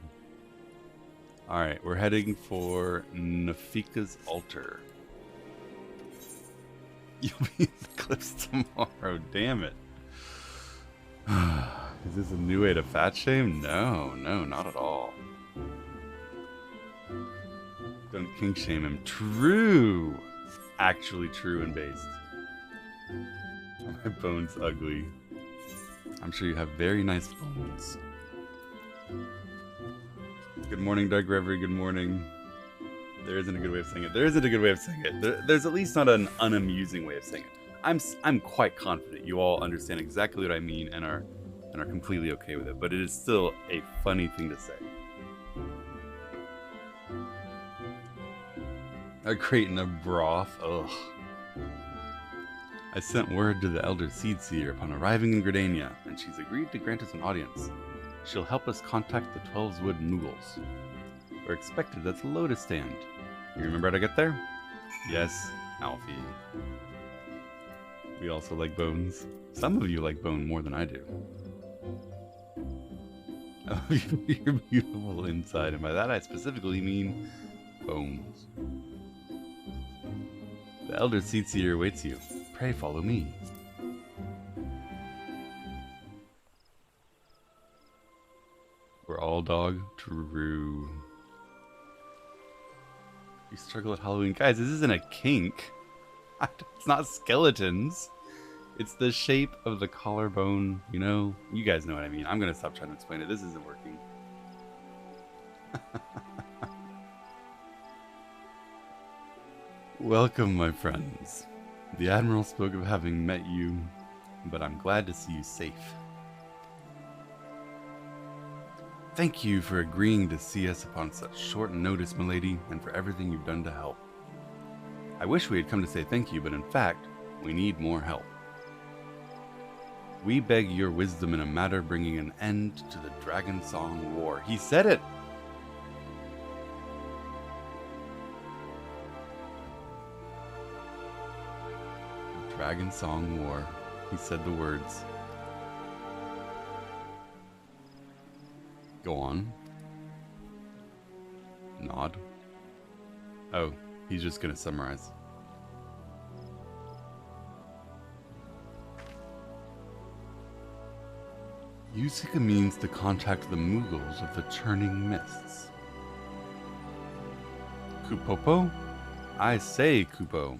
Alright, we're heading for Nafika's altar. You'll be in the clips tomorrow, damn it. Is this a new way to fat shame? No, not at all. Don't kink shame him. True! Actually true and based. My bone's ugly. I'm sure you have very nice bones. Good morning, Doug Reverie. Good morning. There isn't a good way of saying it. There isn't a good way of saying it. There's at least not an unamusing way of saying it. I'm quite confident you all understand exactly what I mean and are completely okay with it. But it is still a funny thing to say. A crate and a broth. Ugh. I sent word to the Elder Seedseer upon arriving in Gridania, and she's agreed to grant us an audience. She'll help us contact the 12's-Wood Moogles. We're expected at the Lotus Stand. You remember how to get there? Yes, Alfie. We also like bones. Some of you like bone more than I do. Oh, you're beautiful inside, and by that I specifically mean bones. The Elder Seedseer awaits you. Pray follow me. We're all dog. True. You struggle at Halloween. Guys, this isn't a kink. It's not skeletons. It's the shape of the collarbone. You know? You guys know what I mean. I'm going to stop trying to explain it. This isn't working. Welcome, my friends. The Admiral spoke of having met you, but I'm glad to see you safe. Thank you for agreeing to see us upon such short notice, milady, and for everything you've done to help. I wish we had come to say thank you, but in fact, we need more help. We beg your wisdom in a matter bringing an end to the Dragon Song War. He said it! The Dragon Song War. He said the words. Go on. Nod. Oh, he's just gonna summarize. Usika means to contact the Moogles of the Churning Mists. Kupopo? I say Kupo.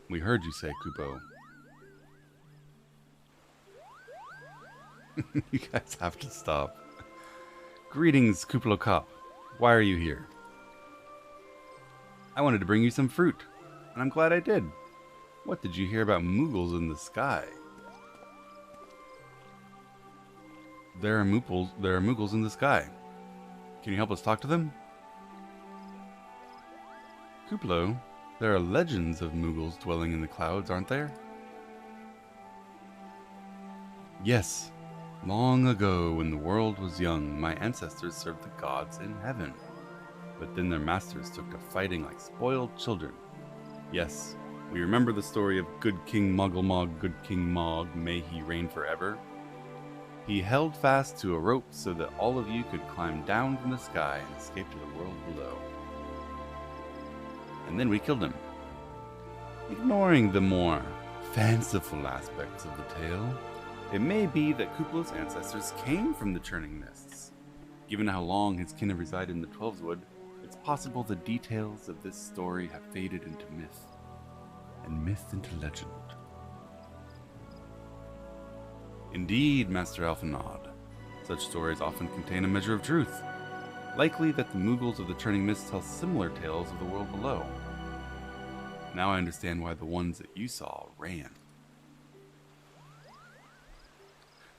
We heard you say Kupo. You guys have to stop. Greetings, Kuplo Cop. Why are you here? I wanted to bring you some fruit, and I'm glad I did. What did you hear about Moogles in the sky? There are Moogles in the sky. Can you help us talk to them? Kuplo, there are legends of Moogles dwelling in the clouds, aren't there? Yes. Long ago, when the world was young, my ancestors served the gods in heaven. But then their masters took to fighting like spoiled children. Yes, we remember the story of Good King Mogglemog, Good King Mog, may he reign forever. He held fast to a rope so that all of you could climb down from the sky and escape to the world below. And then we killed him. Ignoring the more fanciful aspects of the tale, it may be that Kuplo's ancestors came from the Churning Mists. Given how long his kin have resided in the 12's Wood, it's possible the details of this story have faded into myth, and myth into legend. Indeed, Master Alphanod, such stories often contain a measure of truth. Likely that the Moogles of the Churning Mists tell similar tales of the world below. Now I understand why the ones that you saw ran.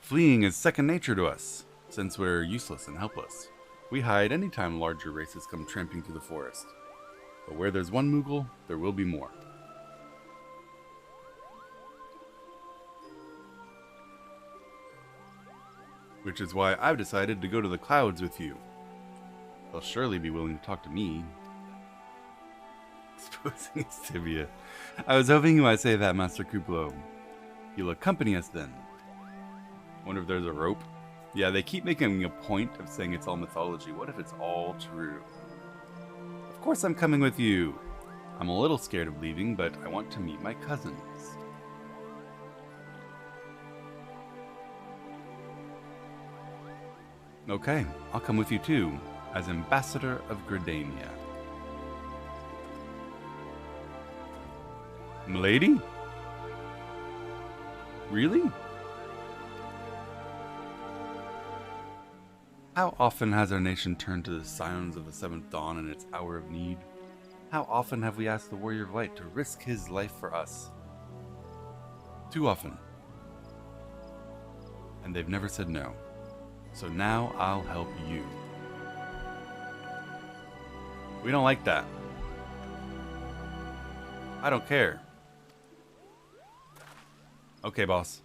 Fleeing is second nature to us, since we're useless and helpless. We hide anytime larger races come tramping through the forest. But where there's one Moogle, there will be more. Which is why I've decided to go to the clouds with you. They'll surely be willing to talk to me. Exposing his tibia. I was hoping you might say that, Master Kuplo. You'll accompany us then. Wonder if there's a rope? Yeah, they keep making a point of saying it's all mythology. What if it's all true? Of course I'm coming with you. I'm a little scared of leaving, but I want to meet my cousins. Okay, I'll come with you too, as Ambassador of Gridania. Milady? Really? How often has our nation turned to the Scions of the Seventh Dawn in its hour of need? How often have we asked the Warrior of Light to risk his life for us? Too often. And they've never said no. So now I'll help you. We don't like that. I don't care. Okay, boss.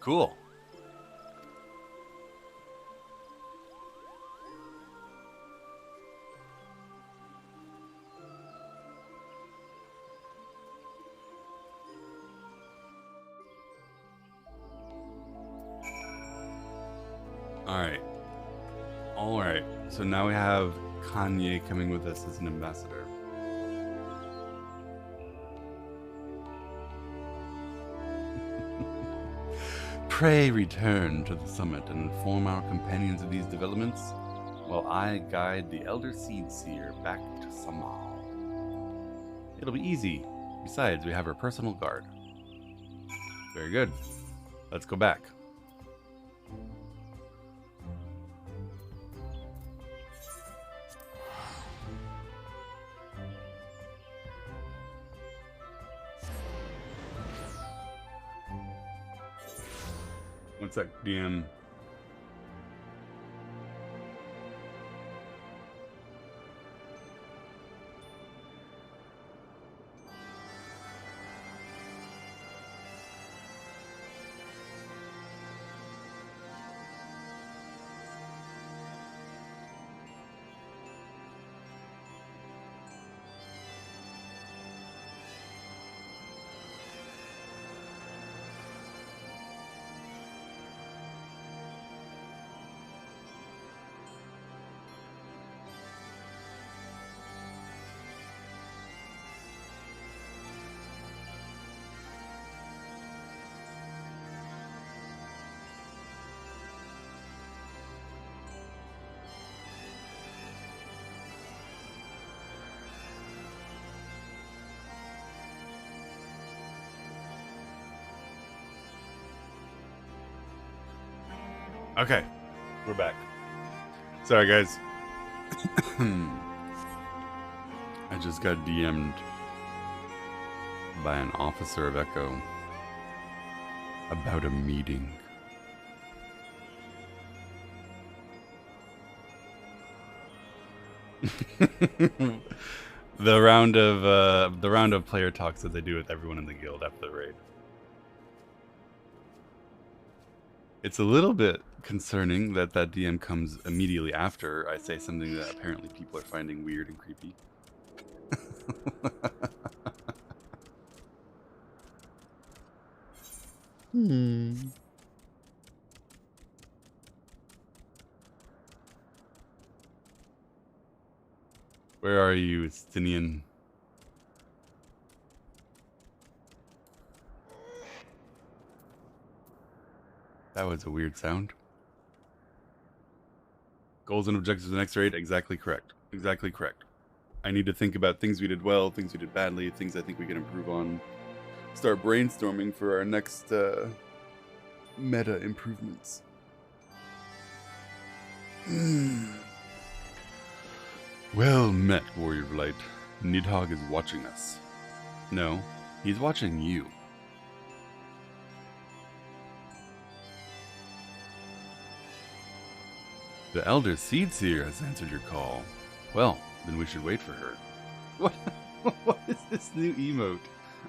Cool. Alright. So now we have Kanye coming with us as an ambassador. Pray return to the summit and inform our companions of these developments, while I guide the Elder Seed Seer back to Samal. It'll be easy. Besides, we have her personal guard. Very good. Let's go back. One sec, DM. Okay, we're back. Sorry, guys. I just got DM'd by an officer of Echo about a meeting. The round of player talks that they do with everyone in the guild after the raid. It's a little bit concerning that that DM comes immediately after I say something that apparently people are finding weird and creepy. Where are you, Estinian? That was a weird sound. Goals and objectives of the next raid? Exactly correct. Exactly correct. I need to think about things we did well, things we did badly, things I think we can improve on. Start brainstorming for our next meta improvements. Well met, Warrior of Light. Nidhogg is watching us. No, he's watching you. The Elder Seed Seer has answered your call. Well, then we should wait for her. What? What is this new emote?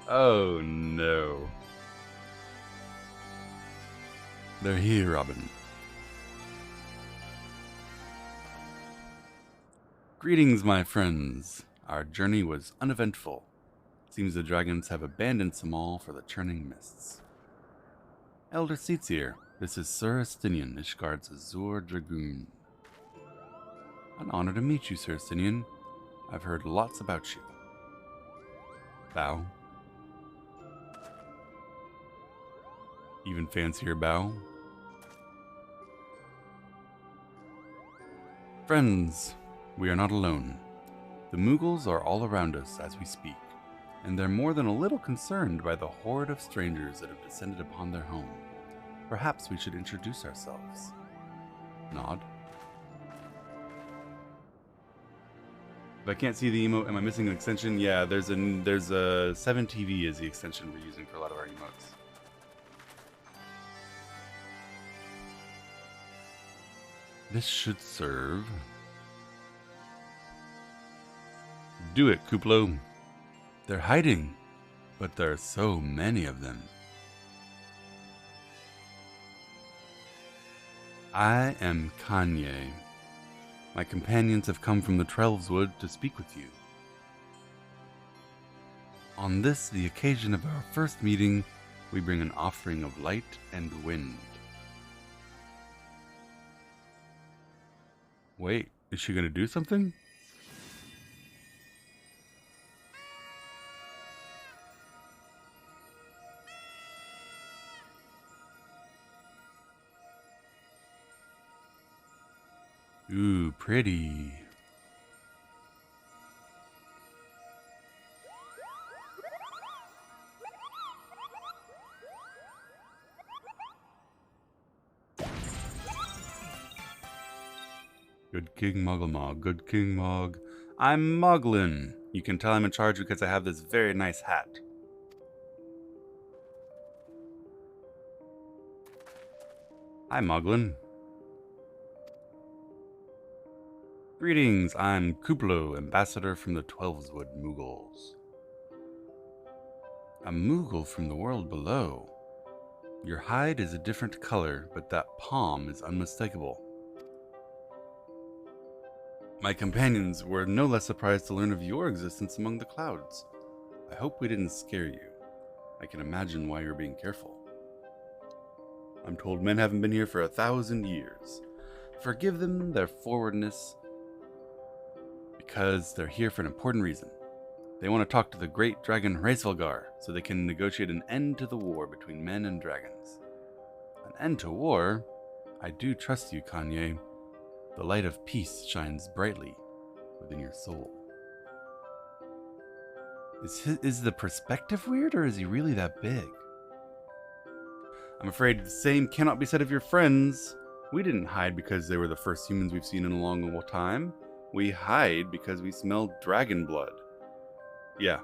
Oh no. They're here, Robin. Greetings, my friends. Our journey was uneventful. Seems the dragons have abandoned Samal for the churning mists. Elder Seatsier, this is Sir Estinian, Ishgard's Azure Dragoon. An honor to meet you, Sir Estinian. I've heard lots about you. Bow. Even fancier bow. Friends, we are not alone. The Mughals are all around us as we speak, and they're more than a little concerned by the horde of strangers that have descended upon their home. Perhaps we should introduce ourselves. Nod. If I can't see the emote, am I missing an extension? Yeah, there's a 7TV is the extension we're using for a lot of our emotes. This should serve. Do it, Kuplo. They're hiding, but there are so many of them. I am Kanye. My companions have come from the Trelveswood to speak with you. On this, the occasion of our first meeting, we bring an offering of light and wind. Wait, is she going to do something? Ooh, pretty. Good King Mugglemog, good King Mog. I'm Moglin. You can tell I'm in charge because I have this very nice hat. Hi, Moglin. Greetings, I'm Kuplo, ambassador from the Twelveswood Mughals. A Mughal from the world below. Your hide is a different color, but that palm is unmistakable. My companions were no less surprised to learn of your existence among the clouds. I hope we didn't scare you. I can imagine why you're being careful. I'm told men haven't been here for 1,000 years. Forgive them their forwardness, because they're here for an important reason. They want to talk to the great dragon Hraesvelgar so they can negotiate an end to the war between men and dragons. An end to war? I do trust you, Kanye. The light of peace shines brightly within your soul. Is the perspective weird, or is he really that big? I'm afraid the same cannot be said of your friends. We didn't hide because they were the first humans we've seen in a long time. We hide because we smell dragon blood. Yeah.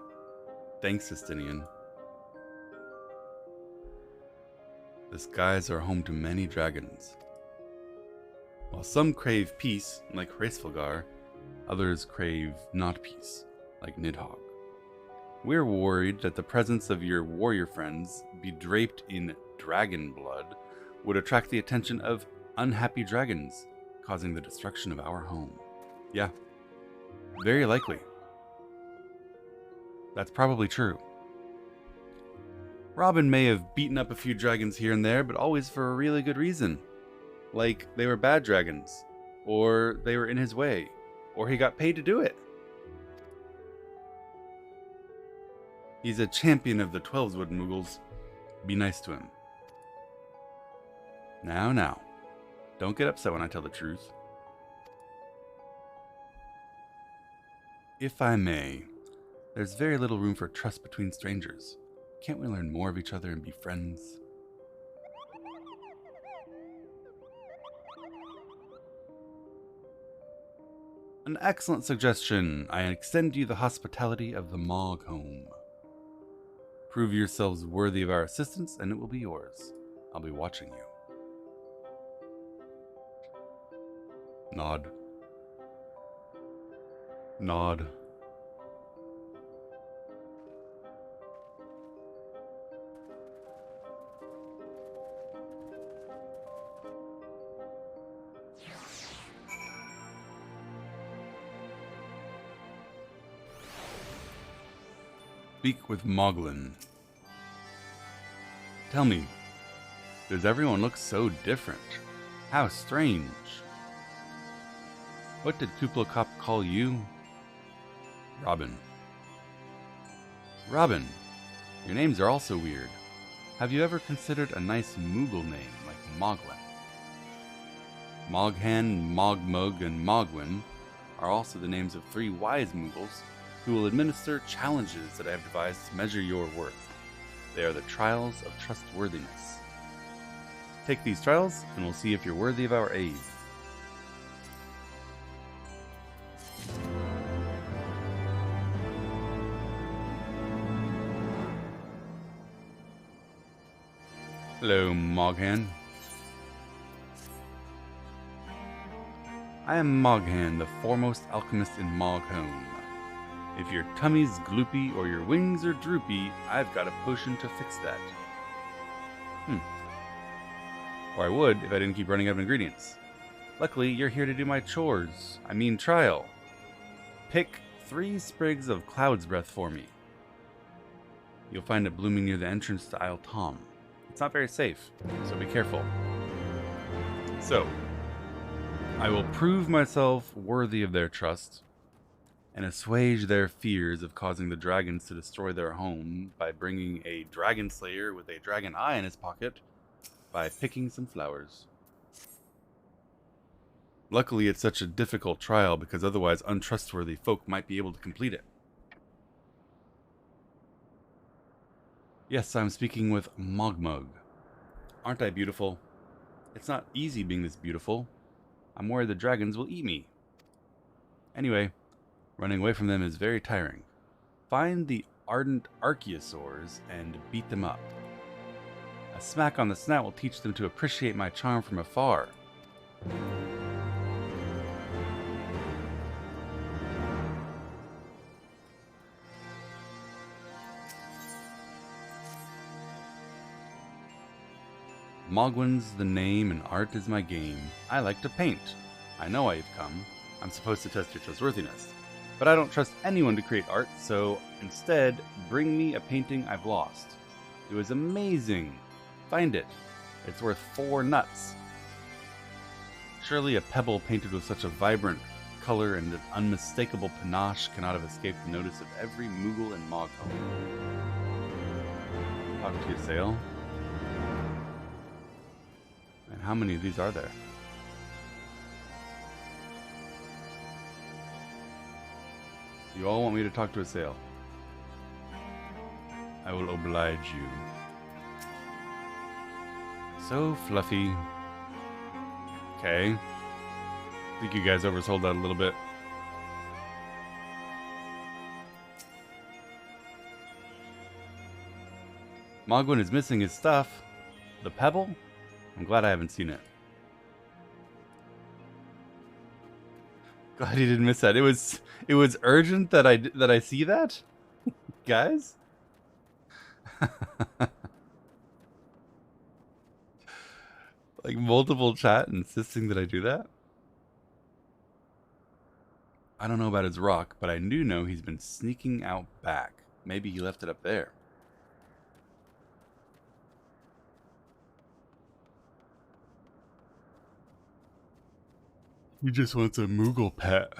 Thanks, Estinian. The skies are home to many dragons. While some crave peace, like Hraesvelgar, others crave not peace, like Nidhogg. We're worried that the presence of your warrior friends, bedraped in dragon blood, would attract the attention of unhappy dragons, causing the destruction of our home. Yeah, very likely. That's probably true. Robin may have beaten up a few dragons here and there, but always for a really good reason. Like they were bad dragons, or they were in his way, or he got paid to do it. He's a champion of the Twelveswood Mughals. Be nice to him. Now. Don't get upset when I tell the truth. If I may, there's very little room for trust between strangers. Can't we learn more of each other and be friends? An excellent suggestion. I extend you the hospitality of the Mog home. Prove yourselves worthy of our assistance, and it will be yours. I'll be watching you. Nod. Nod. speak with Moglin. Tell me, does everyone look so different? How strange. What did Kuplokop call you? Robin. Robin, your names are also weird. Have you ever considered a nice Moogle name like Moglin? Moghan, Mogmug, and Mogwin are also the names of 3 wise Moogles who will administer challenges that I have devised to measure your worth. They are the trials of trustworthiness. Take these trials, and we'll see if you're worthy of our aid. Hello, Moghan. I am Moghan, the foremost alchemist in Moghome. If your tummy's gloopy or your wings are droopy, I've got a potion to fix that. Or I would if I didn't keep running out of ingredients. Luckily, you're here to do my chores. I mean trial. Pick 3 sprigs of Cloud's Breath for me. You'll find it blooming near the entrance to Isle Tom. It's not very safe, so be careful. So, I will prove myself worthy of their trust, and assuage their fears of causing the dragons to destroy their home by bringing a dragon slayer with a dragon eye in his pocket by picking some flowers. Luckily, it's such a difficult trial because otherwise untrustworthy folk might be able to complete it. Yes, I'm speaking with Mogmug. Aren't I beautiful? It's not easy being this beautiful. I'm worried the dragons will eat me. Anyway, running away from them is very tiring. Find the ardent archaeosaurs and beat them up. A smack on the snout will teach them to appreciate my charm from afar. Mogwin's the name and art is my game. I like to paint. I know why you've come. I'm supposed to test your trustworthiness. But I don't trust anyone to create art, so instead, bring me a painting I've lost. It was amazing. Find it. It's worth 4 nuts. Surely a pebble painted with such a vibrant color and an unmistakable panache cannot have escaped the notice of every Moogle in Moghome. Talk to Ysayle. And how many of these are there? You all want me to talk to Ysayle. I will oblige you. So fluffy. Okay. I think you guys oversold that a little bit. Mogwin is missing his stuff. The pebble? I'm glad I haven't seen it. Glad he didn't miss that. It was urgent that I see that, guys. Like multiple chat insisting that I do that. I don't know about his rock, but I do know he's been sneaking out back. Maybe he left it up there. He just wants a Moogle pet.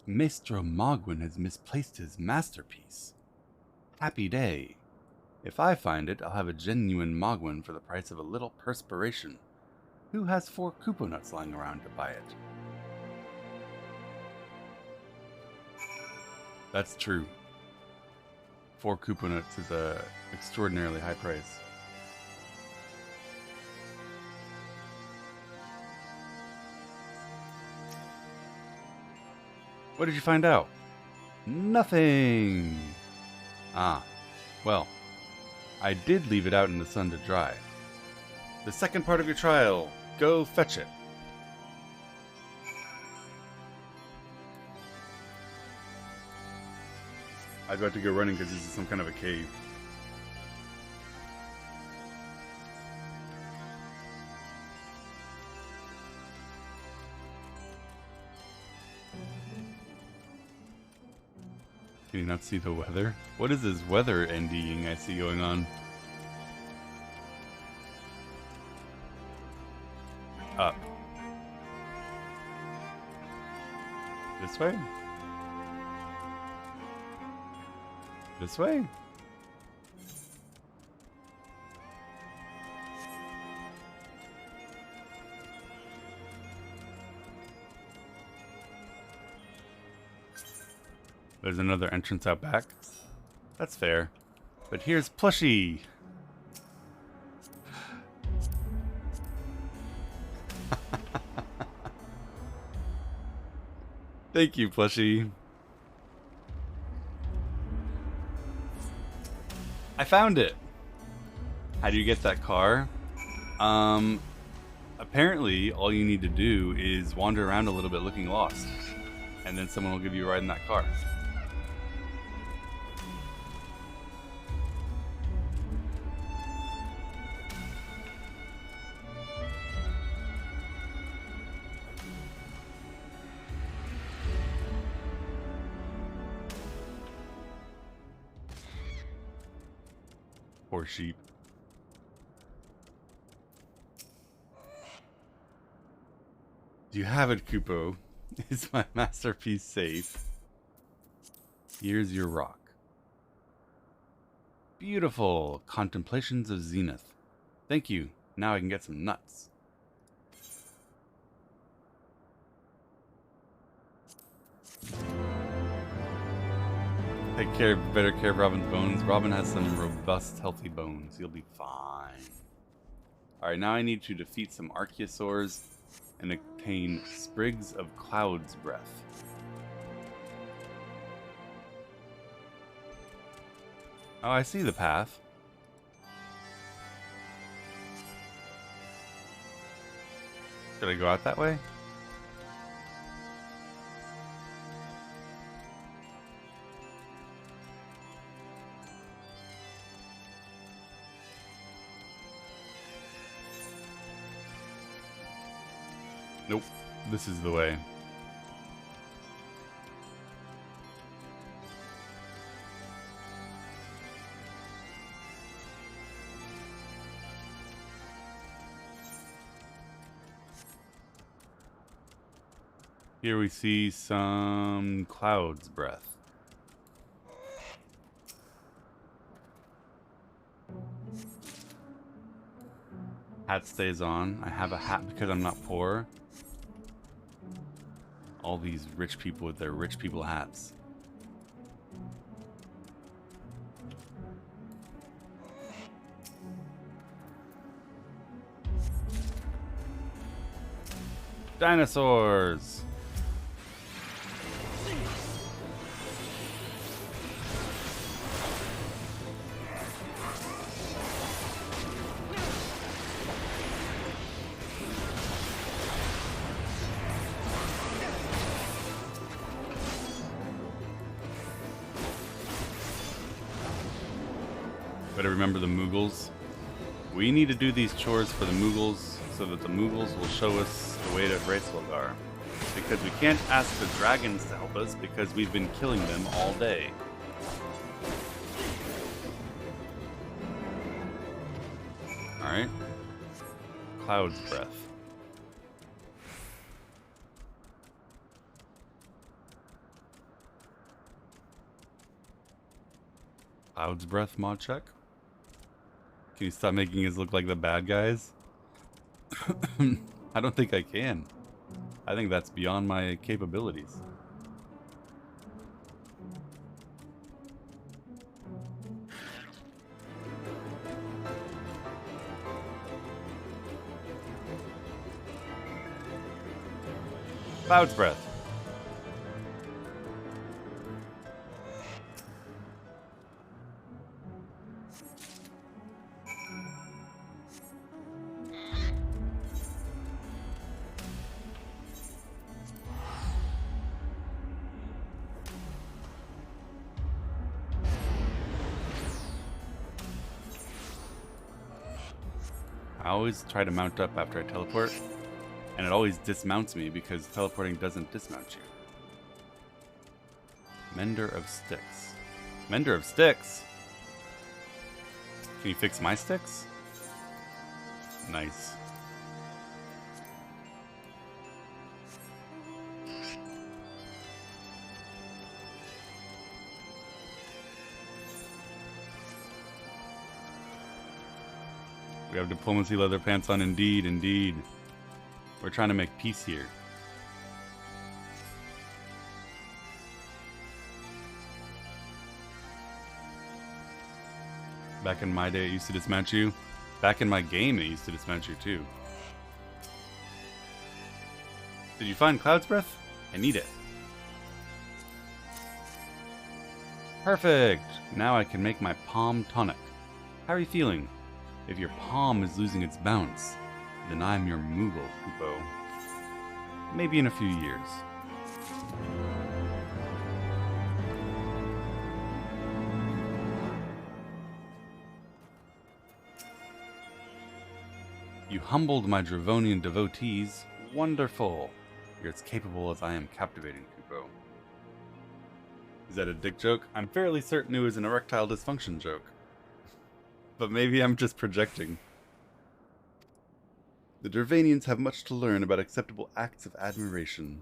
Maestro Mogwin has misplaced his masterpiece. Happy day. If I find it, I'll have a genuine Mogwin for the price of a little perspiration. Who has 4 Koopo nuts lying around to buy it? That's true. 4 Koopo nuts is a extraordinarily high price. What did you find out? Nothing! Ah, well, I did leave it out in the sun to dry. The second part of your trial, go fetch it. I was about to go running because this is some kind of a cave. Can you not see the weather? What is this weather NDing I see going on? Up. This way? This way? There's another entrance out back. That's fair. But here's Plushie. Thank you, Plushie. I found it. How do you get that car? Apparently all you need to do is wander around a little bit looking lost, and then someone will give you a ride in that car. Poor sheep. You have it, Kupo. Is my masterpiece safe? Here's your rock. Beautiful. Contemplations of Zenith. Thank you. Now I can get some nuts. Better care of Robin's bones. Robin has some robust, healthy bones. He'll be fine. Alright, now I need to defeat some Archaeosaurs and obtain sprigs of Cloud's Breath. Oh, I see the path. Should I go out that way? Nope, this is the way. Here we see some Cloud's Breath. Hat stays on. I have a hat because I'm not poor. All these rich people with their rich people hats. Dinosaurs! Better remember the Moogles. We need to do these chores for the Moogles so that the Moogles will show us the way to Racewalgar. Because we can't ask the dragons to help us because we've been killing them all day. Alright. Cloud's Breath. Cloud's Breath mod check. Can you stop making us look like the bad guys? I don't think I can. I think that's beyond my capabilities. Cloud's Breath. I always try to mount up after I teleport, and it always dismounts me because teleporting doesn't dismount you. Mender of sticks. Mender of sticks? Can you fix my sticks? Nice. We have diplomacy leather pants on, indeed, indeed. We're trying to make peace here. Back in my day, it used to dismount you. Back in my game, it used to dismount you too. Did you find Cloud's Breath? I need it. Perfect! Now I can make my palm tonic. How are you feeling? If your palm is losing its bounce, then I'm your Moogle, Kupo. Maybe in a few years. You humbled my Dravonian devotees. Wonderful. You're as capable as I am captivating, Kupo. Is that a dick joke? I'm fairly certain it was an erectile dysfunction joke. But maybe I'm just projecting. The Dravanians have much to learn about acceptable acts of admiration.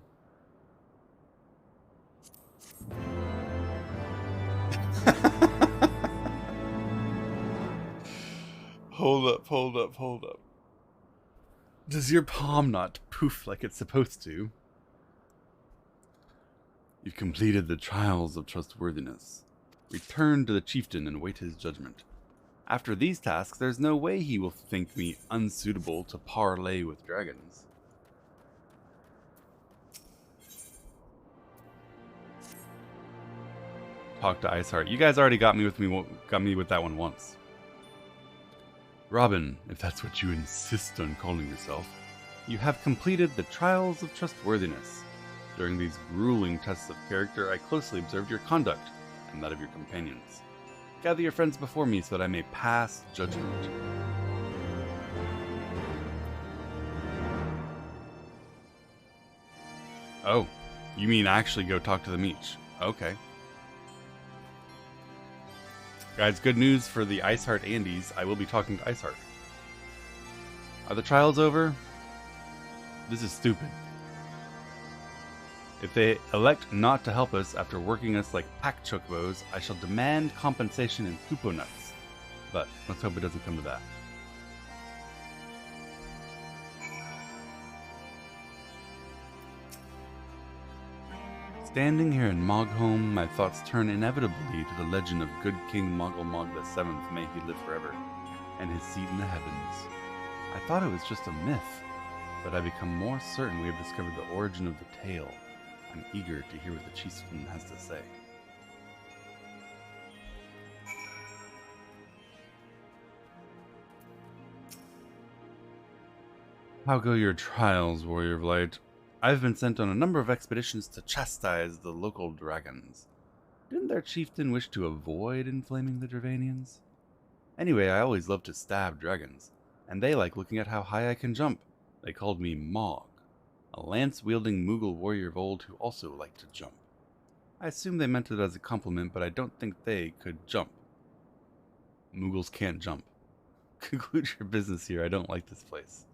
Hold up, hold up, hold up. Does your palm not poof like it's supposed to? You've completed the trials of trustworthiness. Return to the chieftain and await his judgment. After these tasks, there's no way he will think me unsuitable to parley with dragons. Talk to Iceheart. You guys already got me with that one once. Robin, if that's what you insist on calling yourself, you have completed the trials of trustworthiness. During these grueling tests of character, I closely observed your conduct and that of your companions. Gather your friends before me so that I may pass judgment. Oh, you mean actually go talk to the Meech? Okay. Guys, good news for the Iceheart Andes. I will be talking to Iceheart. Are the trials over? This is stupid. If they elect not to help us after working us like pack chocobos, I shall demand compensation in Kupo nuts. But let's hope it doesn't come to that. Standing here in Mogholm, my thoughts turn inevitably to the legend of good King Moggle VII, may he live forever, and his seat in the heavens. I thought it was just a myth, but I become more certain we have discovered the origin of the tale. I'm eager to hear what the chieftain has to say. How go your trials, Warrior of Light? I've been sent on a number of expeditions to chastise the local dragons. Didn't their chieftain wish to avoid inflaming the Dravanians? Anyway, I always love to stab dragons, and they like looking at how high I can jump. They called me Mog, a lance-wielding Moogle warrior of old who also liked to jump. I assume they meant it as a compliment, but I don't think they could jump. Moogles can't jump. Conclude your business here, I don't like this place.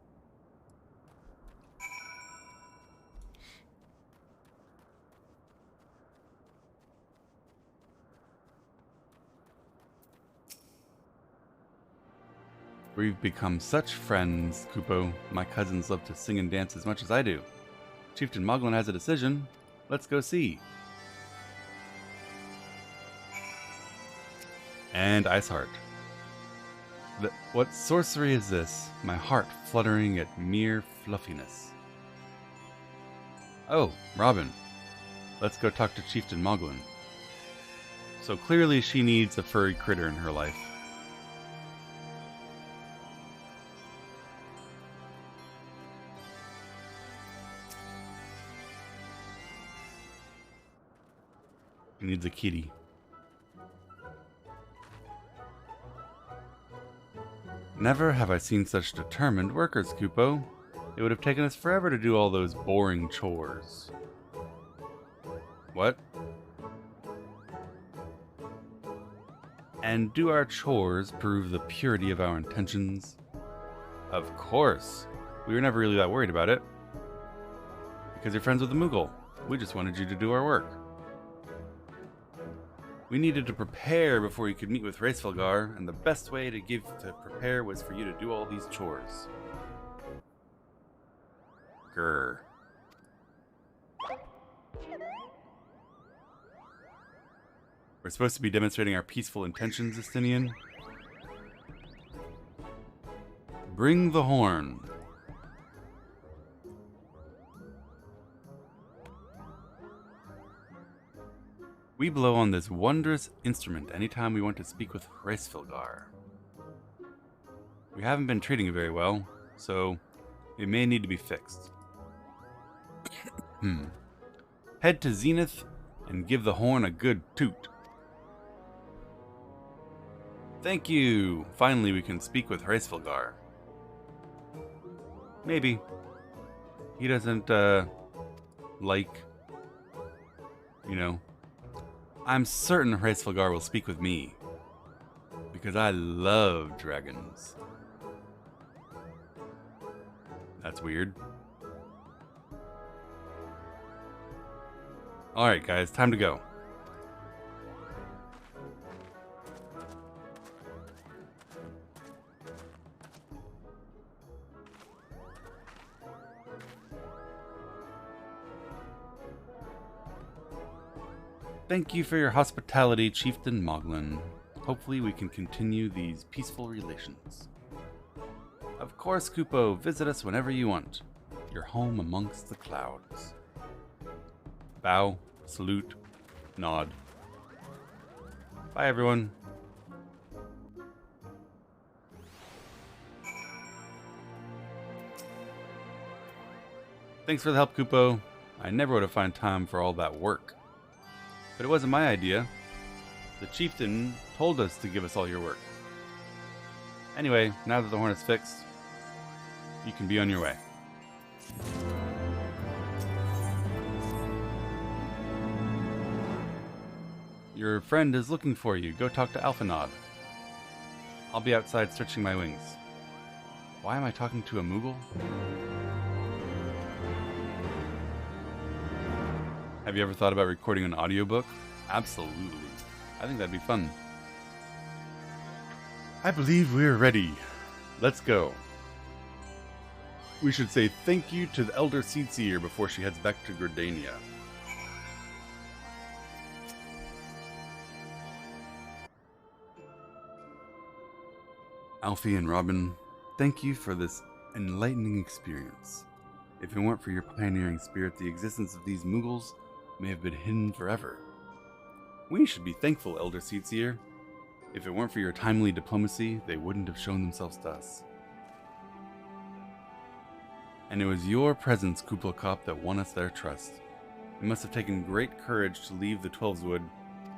We've become such friends, Kupo. My cousins love to sing and dance as much as I do. Chieftain Moglin has a decision. Let's go see. And Iceheart. What sorcery is this? My heart fluttering at mere fluffiness. Oh, Robin. Let's go talk to Chieftain Moglin. So clearly she needs a furry critter in her life. He needs a kitty. Never have I seen such determined workers, Kupo. It would have taken us forever to do all those boring chores. What? And do our chores prove the purity of our intentions? Of course. We were never really that worried about it. Because you're friends with the Moogle. We just wanted you to do our work. We needed to prepare before you could meet with Hraesvelgar, and the best way to prepare was for you to do all these chores. Grr. We're supposed to be demonstrating our peaceful intentions, Estinian. Bring the horn. We blow on this wondrous instrument anytime we want to speak with Hraesvelgar. We haven't been treating it very well, so it may need to be fixed. Head to Zenith and give the horn a good toot. Thank you! Finally we can speak with Hraesvelgar. Maybe. He doesn't, I'm certain Hraesvelgar will speak with me. Because I love dragons. That's weird. Alright guys, time to go. Thank you for your hospitality, Chieftain Moglin. Hopefully we can continue these peaceful relations. Of course, Kupo, visit us whenever you want. You're home amongst the clouds. Bow, salute, nod. Bye, everyone. Thanks for the help, Kupo. I never would have found time for all that work. But it wasn't my idea. The chieftain told us to give us all your work. Anyway, now that the horn is fixed, you can be on your way. Your friend is looking for you. Go talk to Alphanod. I'll be outside stretching my wings. Why am I talking to a Moogle? Have you ever thought about recording an audiobook? Absolutely. I think that'd be fun. I believe we're ready. Let's go. We should say thank you to the Elder Seedseer before she heads back to Gridania. Alfie and Robin, thank you for this enlightening experience. If it weren't for your pioneering spirit, the existence of these Moogles may have been hidden forever. We should be thankful, Elder Seedseer. If it weren't for your timely diplomacy, they wouldn't have shown themselves to us. And it was your presence, Kuplakop, that won us their trust. It must have taken great courage to leave the Twelveswood.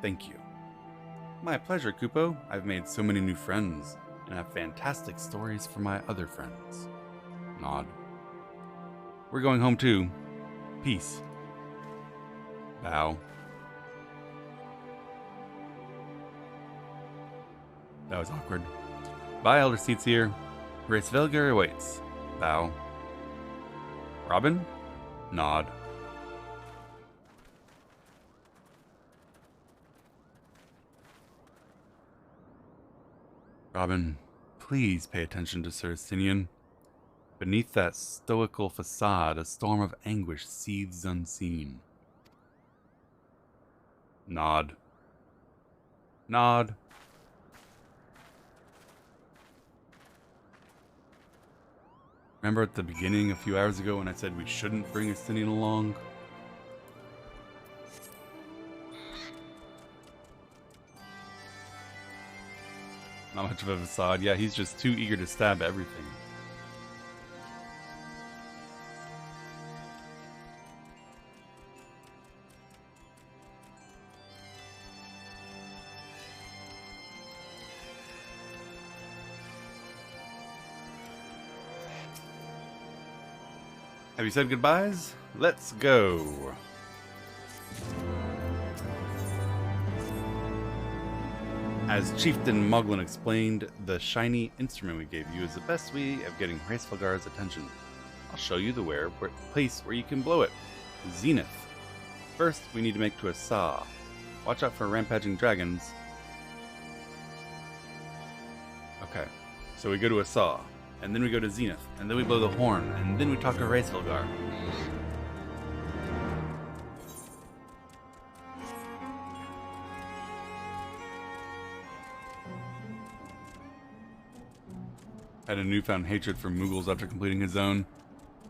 Thank you. My pleasure, Kupo. I've made so many new friends, and have fantastic stories for my other friends. Nod. We're going home too. Peace. Bow. That was awkward. Bye, Elder Seedseer. Hraesvelgar awaits. Bow. Robin? Nod. Robin, please pay attention to Sir Estinian. Beneath that stoical facade, a storm of anguish seethes unseen. Nod. Nod. Remember at the beginning a few hours ago when I said we shouldn't bring Estinian along? Not much of a facade. Yeah, he's just too eager to stab everything. Have you said goodbyes? Let's go. As Chieftain Moglin explained, the shiny instrument we gave you is the best way of getting Hraesvelgar's attention. I'll show you the place where you can blow it. Zenith. First, we need to make to a saw. Watch out for rampaging dragons. Okay, so we go to a saw, and then we go to Zenith, and then we blow the horn, and then we talk to Hraesvelgar. Had a newfound hatred for Moogles after completing his own.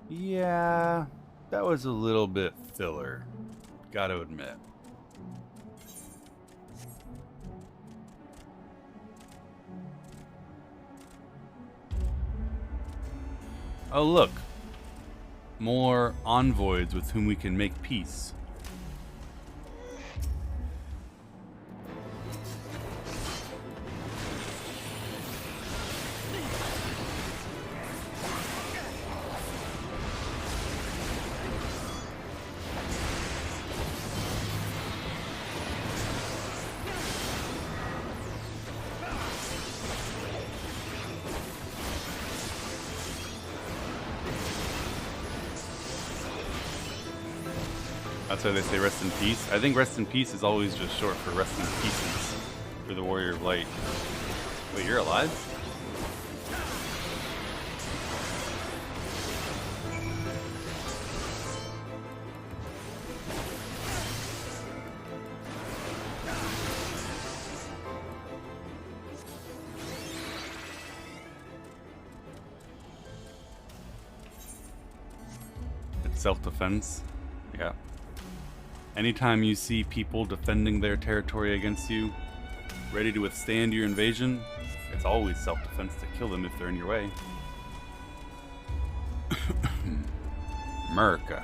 Yeah, that was a little bit filler. Gotta admit. Oh look, more envoys with whom we can make peace. That's why they say rest in peace. I think rest in peace is always just short for rest in pieces for the Warrior of Light. Wait, you're alive? It's self-defense. Yeah. Anytime you see people defending their territory against you, ready to withstand your invasion, it's always self-defense to kill them if they're in your way. America.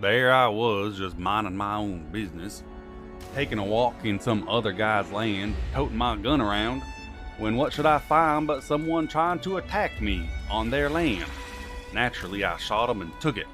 There I was, just minding my own business, taking a walk in some other guy's land, toting my gun around, when what should I find but someone trying to attack me on their land. Naturally, I shot him and took it.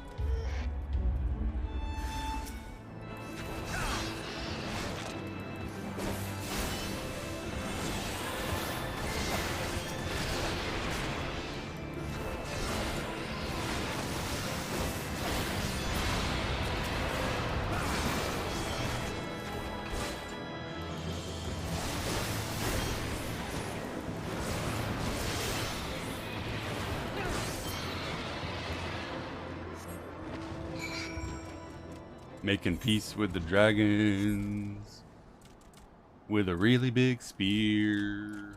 Making peace with the dragons with a really big spear.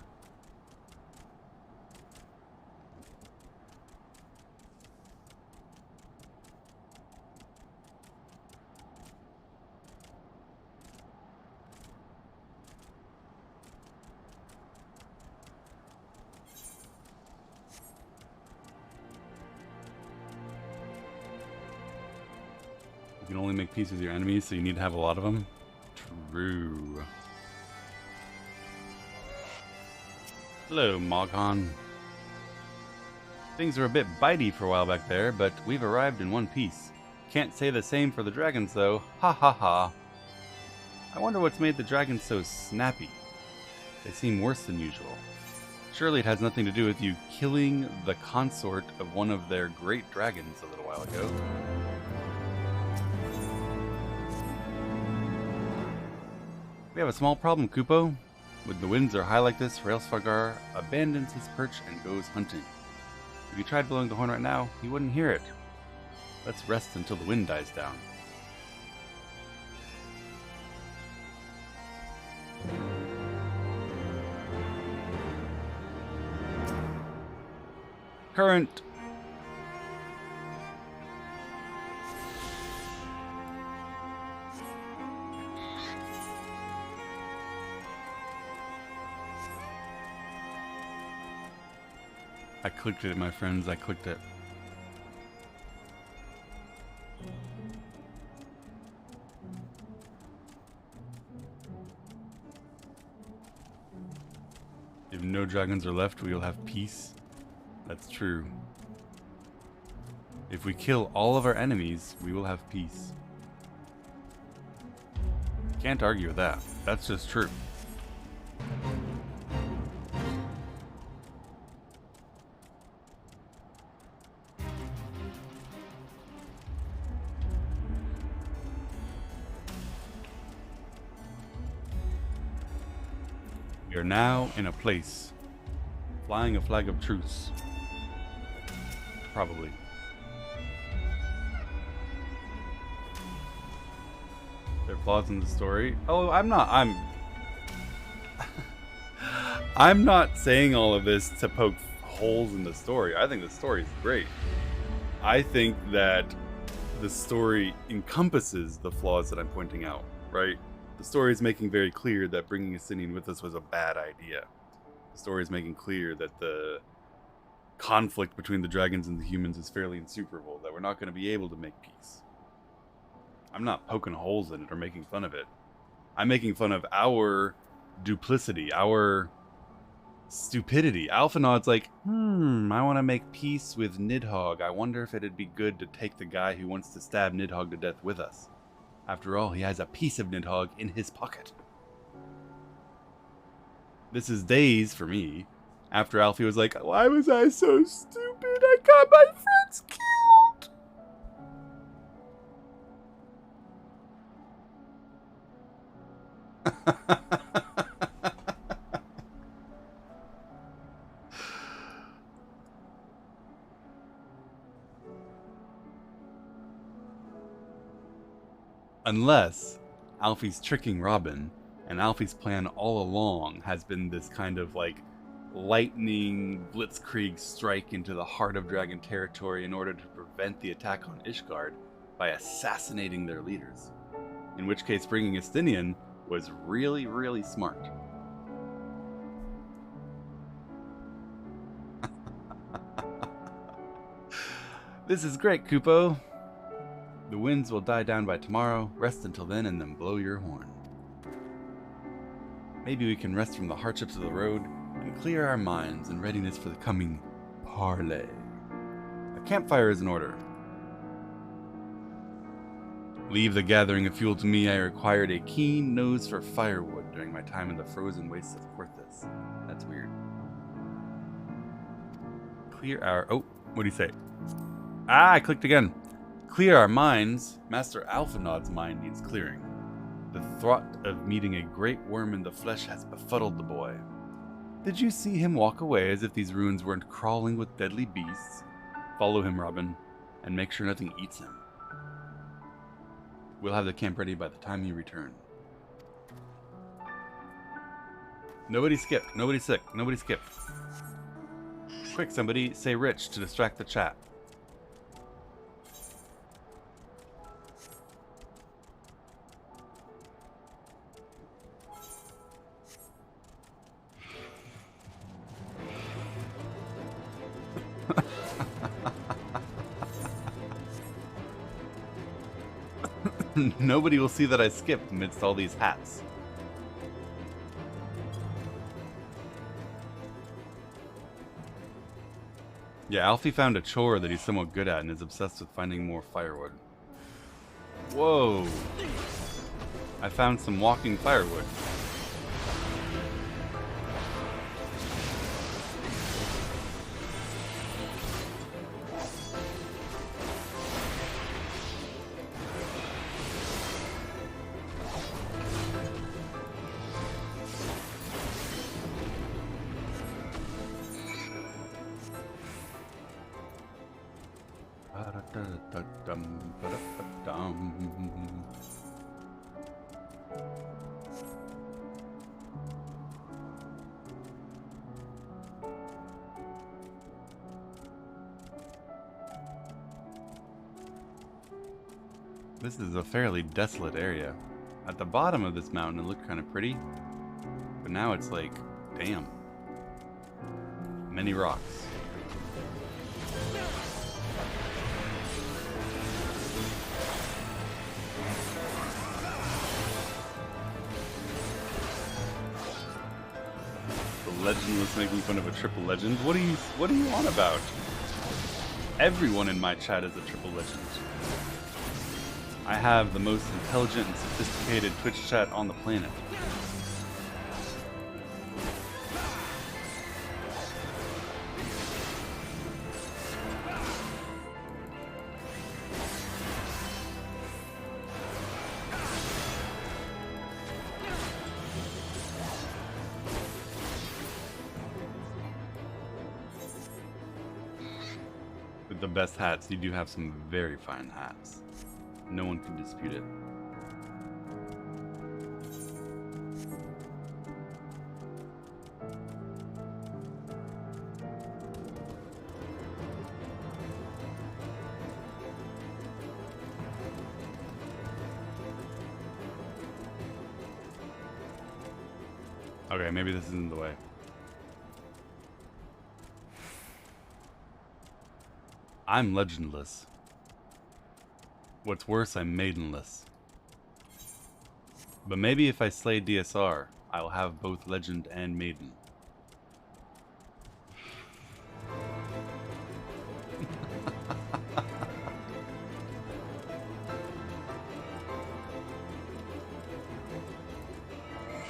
You can only make peace with your enemies, so you need to have a lot of them. True. Hello, Mogon. Things were a bit bitey for a while back there, but we've arrived in one piece. Can't say the same for the dragons, though. Ha ha ha. I wonder what's made the dragons so snappy. They seem worse than usual. Surely it has nothing to do with you killing the consort of one of their great dragons a little while ago. We have a small problem, Kupo. When the winds are high like this, Hraesvelgar abandons his perch and goes hunting. If you tried blowing the horn right now, he wouldn't hear it. Let's rest until the wind dies down. Current. I clicked it, my friends. I clicked it. If no dragons are left, we will have peace. That's true. If we kill all of our enemies, we will have peace. Can't argue with that. That's just true. We are now in a place flying a flag of truce. Probably. There are flaws in the story. Oh, I'm not saying all of this to poke holes in the story. I think the story is great. I think that the story encompasses the flaws that I'm pointing out, right? The story is making very clear that bringing Estinian with us was a bad idea. The story is making clear that the conflict between the dragons and the humans is fairly insuperable, that we're not going to be able to make peace. I'm not poking holes in it or making fun of it. I'm making fun of our duplicity, our stupidity. Alphanod's like, I want to make peace with Nidhogg. I wonder if it'd be good to take the guy who wants to stab Nidhogg to death with us. After all, he has a piece of Nidhogg in his pocket. This is days for me after Alfie was like, why was I so stupid? I got my friends killed. Unless Alfie's tricking Robin, and Alfie's plan all along has been this kind of like lightning blitzkrieg strike into the heart of dragon territory in order to prevent the attack on Ishgard by assassinating their leaders. In which case bringing Estinian was really, really smart. This is great, Kupo. The winds will die down by tomorrow. Rest until then and then blow your horn. Maybe we can rest from the hardships of the road and clear our minds in readiness for the coming parley. A campfire is in order. Leave the gathering of fuel to me. I required a keen nose for firewood during my time in the frozen wastes of Porthos. That's weird. Clear our... Oh, what do you say? Ah, I clicked again. Clear our minds. Master Alphanod's mind needs clearing. The thought of meeting a great worm in the flesh has befuddled the boy. Did you see him walk away as if these ruins weren't crawling with deadly beasts? Follow him, Robin, and make sure nothing eats him. We'll have the camp ready by the time you return. Nobody skip, nobody sick, nobody skip. Quick, somebody say rich to distract the chat. Nobody will see that I skipped amidst all these hats. Yeah, Alfie found a chore that he's somewhat good at and is obsessed with finding more firewood. Whoa! I found some walking firewood. This is a fairly desolate area. At the bottom of this mountain it looked kind of pretty, but now it's like, damn. Many rocks. Legendless making fun of a triple legend? What are you on about? Everyone in my chat is a triple legend. I have the most intelligent and sophisticated Twitch chat on the planet. With the best hats, you do have some very fine hats. No one can dispute it. Okay, maybe this isn't the way. I'm legendless. What's worse, I'm maidenless. But maybe if I slay DSR, I'll have both legend and maiden.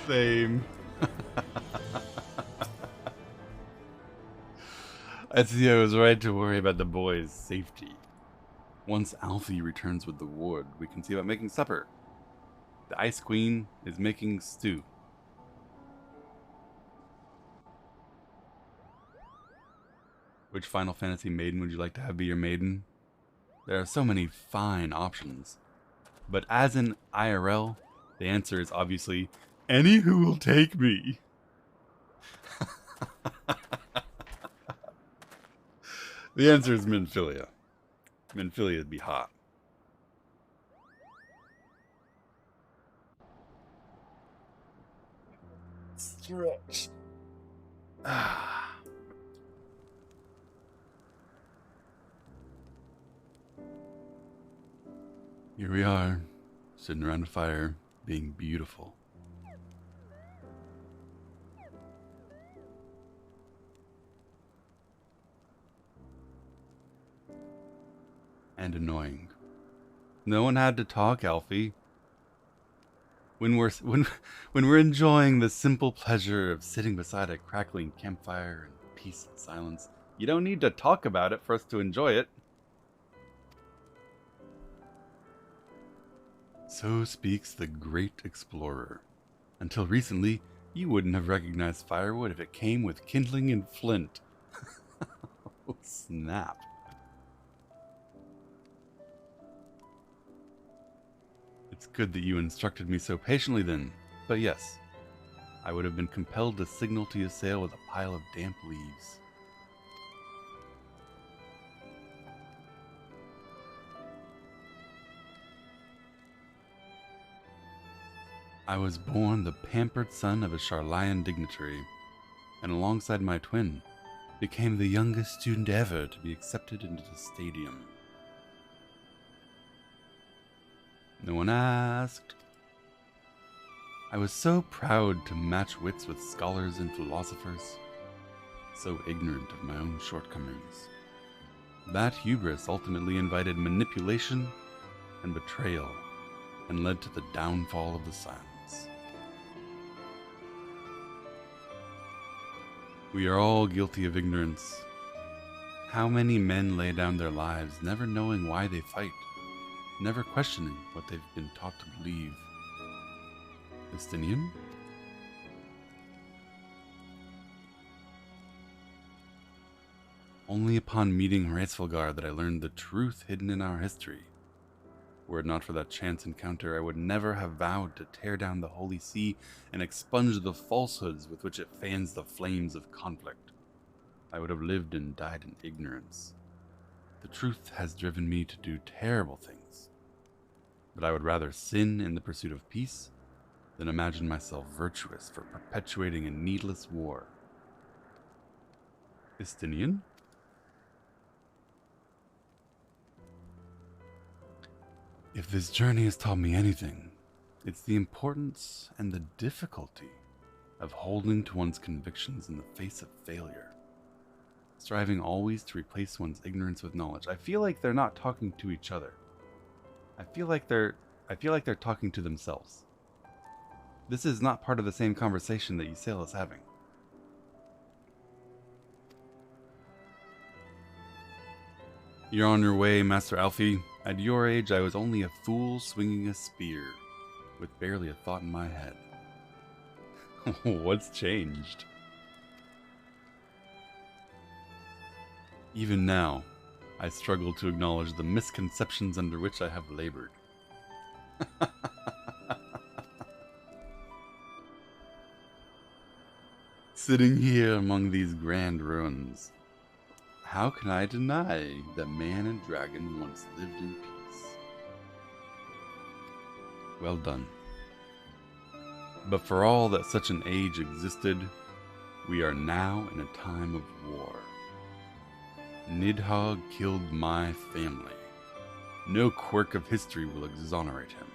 Same. I see I was right to worry about the boys' safety. Once Alfie returns with the ward, we can see about making supper. The Ice Queen is making stew. Which Final Fantasy maiden would you like to have be your maiden? There are so many fine options. But as in IRL, the answer is obviously, any who will take me. The answer is Minfilia. Minfilia would be hot. Stretch. Here we are, sitting around a fire, being beautiful. And annoying. No one had to talk, Alfie. When we're enjoying the simple pleasure of sitting beside a crackling campfire in peace and silence, you don't need to talk about it for us to enjoy it. So speaks the great explorer. Until recently, you wouldn't have recognized firewood if it came with kindling and flint. Oh, snap. It's good that you instructed me so patiently then, but yes, I would have been compelled to signal to your sail with a pile of damp leaves. I was born the pampered son of a Charlian dignitary, and alongside my twin, became the youngest student ever to be accepted into the stadium. No one asked. I was so proud to match wits with scholars and philosophers, so ignorant of my own shortcomings. That hubris ultimately invited manipulation and betrayal, and led to the downfall of the Silence. We are all guilty of ignorance. How many men lay down their lives never knowing why they fight, never questioning what they've been taught to believe? Justinian? Only upon meeting Hraesvelgar that I learned the truth hidden in our history. Were it not for that chance encounter, I would never have vowed to tear down the Holy See and expunge the falsehoods with which it fans the flames of conflict. I would have lived and died in ignorance. The truth has driven me to do terrible things, but I would rather sin in the pursuit of peace than imagine myself virtuous for perpetuating a needless war. Istinian? If this journey has taught me anything, it's the importance and the difficulty of holding to one's convictions in the face of failure, striving always to replace one's ignorance with knowledge. I feel like they're not talking to each other. I feel like they're talking to themselves. This is not part of the same conversation that Ysayle is having. You're on your way, Master Alfie. At your age, I was only a fool swinging a spear, with barely a thought in my head. What's changed? Even now, I struggle to acknowledge the misconceptions under which I have labored. Sitting here among these grand ruins, how can I deny that man and dragon once lived in peace? Well done. But for all that such an age existed, we are now in a time of war. Nidhogg killed my family. No quirk of history will exonerate him.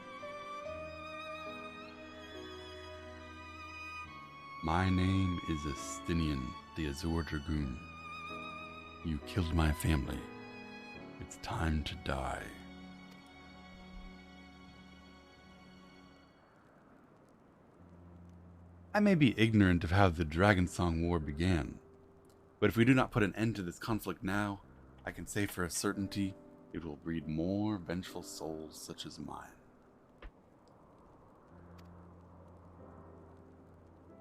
My name is Estinian, the Azure Dragoon. You killed my family. It's time to die. I may be ignorant of how the Dragonsong War began, but if we do not put an end to this conflict now, I can say for a certainty it will breed more vengeful souls such as mine.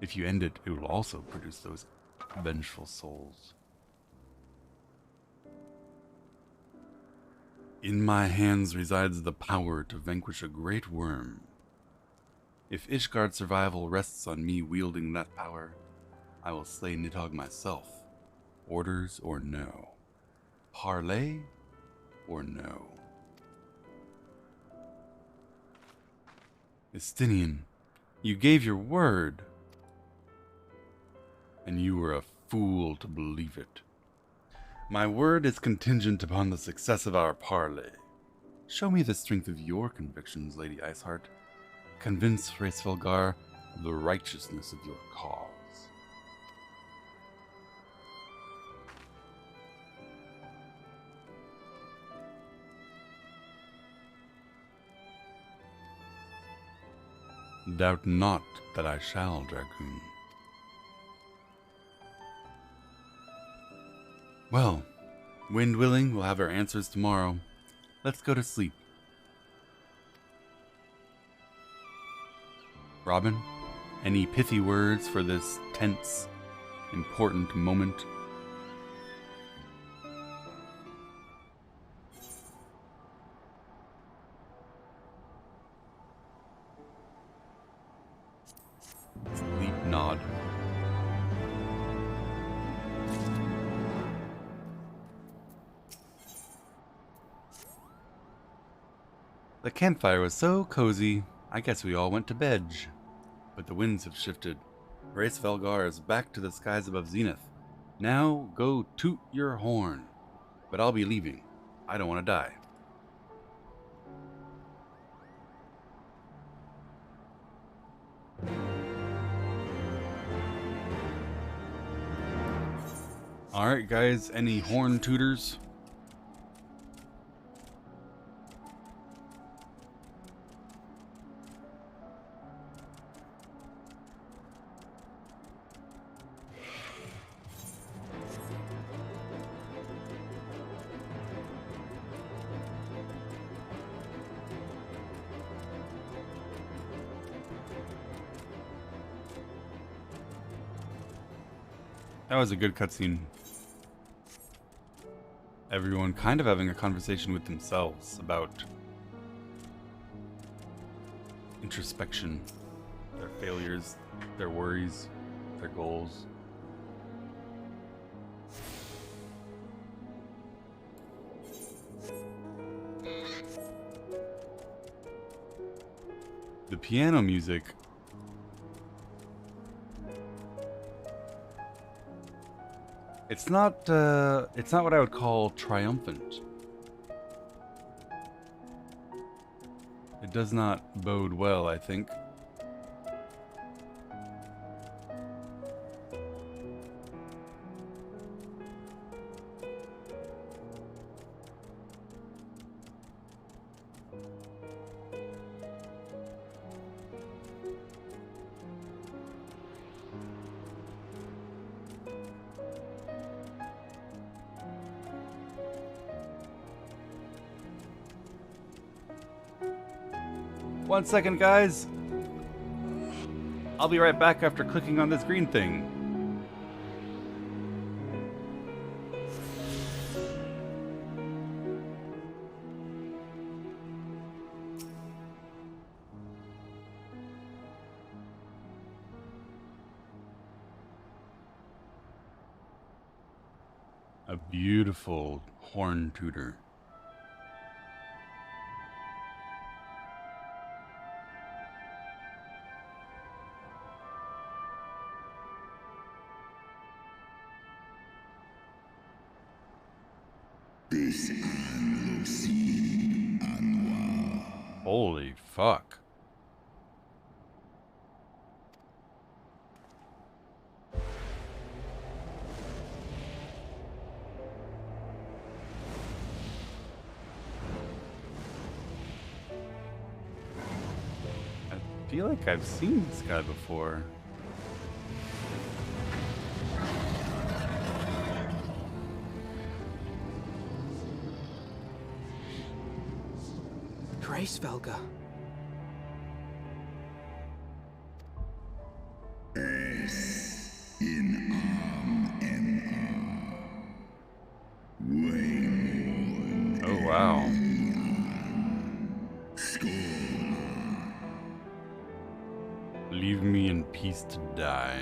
If you end it, it will also produce those vengeful souls. In my hands resides the power to vanquish a great worm. If Ishgard's survival rests on me wielding that power, I will slay Nidhogg myself. Orders or no. Parley or no. Estinian, you gave your word. And you were a fool to believe it. My word is contingent upon the success of our parley. Show me the strength of your convictions, Lady Iceheart. Convince Hraesvelgar of the righteousness of your cause. Doubt not that I shall, Dragoon. Well, wind willing, we'll have our answers tomorrow. Let's go to sleep. Robin, any pithy words for this tense, important moment? Sleep nod. The campfire was so cozy, I guess we all went to bed. But the winds have shifted. Hraesvelgar is back to the skies above Zenith. Now go toot your horn. But I'll be leaving. I don't want to die. Alright guys, any horn tooters? That was a good cutscene. Everyone kind of having a conversation with themselves about introspection, their failures, their worries, their goals. The piano music it's not what I would call triumphant. It does not bode well, I think. 1 second, guys. I'll be right back after clicking on this green thing. A beautiful horn tutor. Holy fuck. I feel like I've seen this guy before. Svelga. Oh wow. Leave me in peace to die.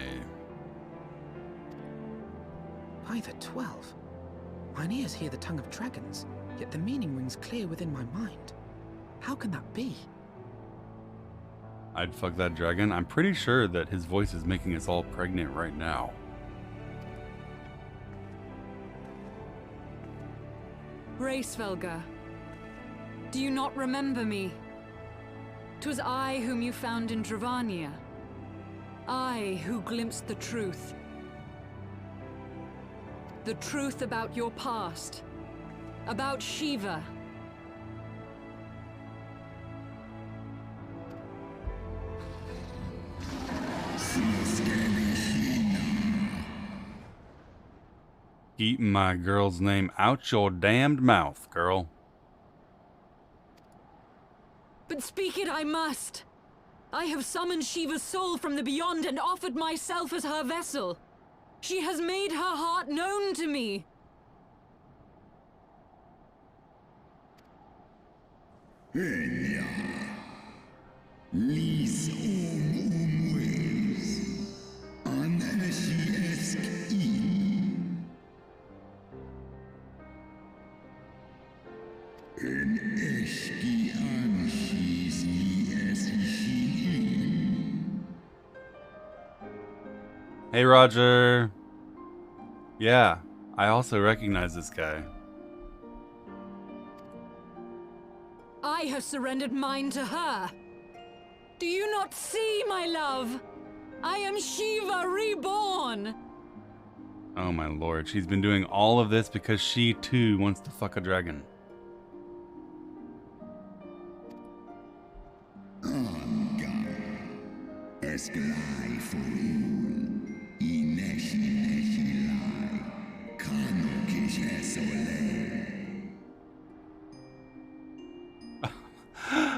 By the 12. Mine ears hear the tongue of dragons, yet the meaning rings clear within my mind. How can that be? I'd fuck that dragon. I'm pretty sure that his voice is making us all pregnant right now. Svelga, do you not remember me? 'Twas I whom you found in Dravania. I who glimpsed the truth. The truth about your past. About Shiva. Keep my girl's name out your damned mouth, girl. But speak it I must. I have summoned Shiva's soul from the beyond and offered myself as her vessel. She has made her heart known to me. Hey, Roger. Yeah, I also recognize this guy. I have surrendered mine to her. Do you not see, my love? I am Shiva reborn. Oh my lord, she's been doing all of this because she too wants to fuck a dragon.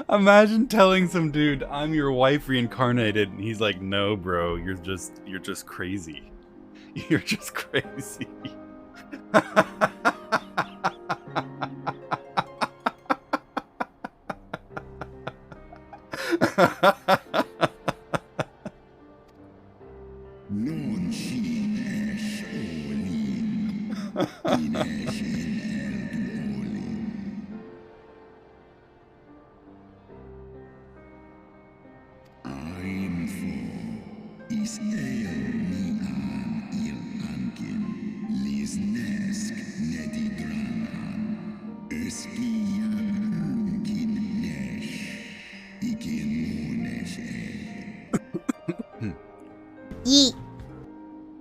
Imagine telling some dude, I'm your wife reincarnated, and he's like, no bro, you're just crazy. You're just crazy.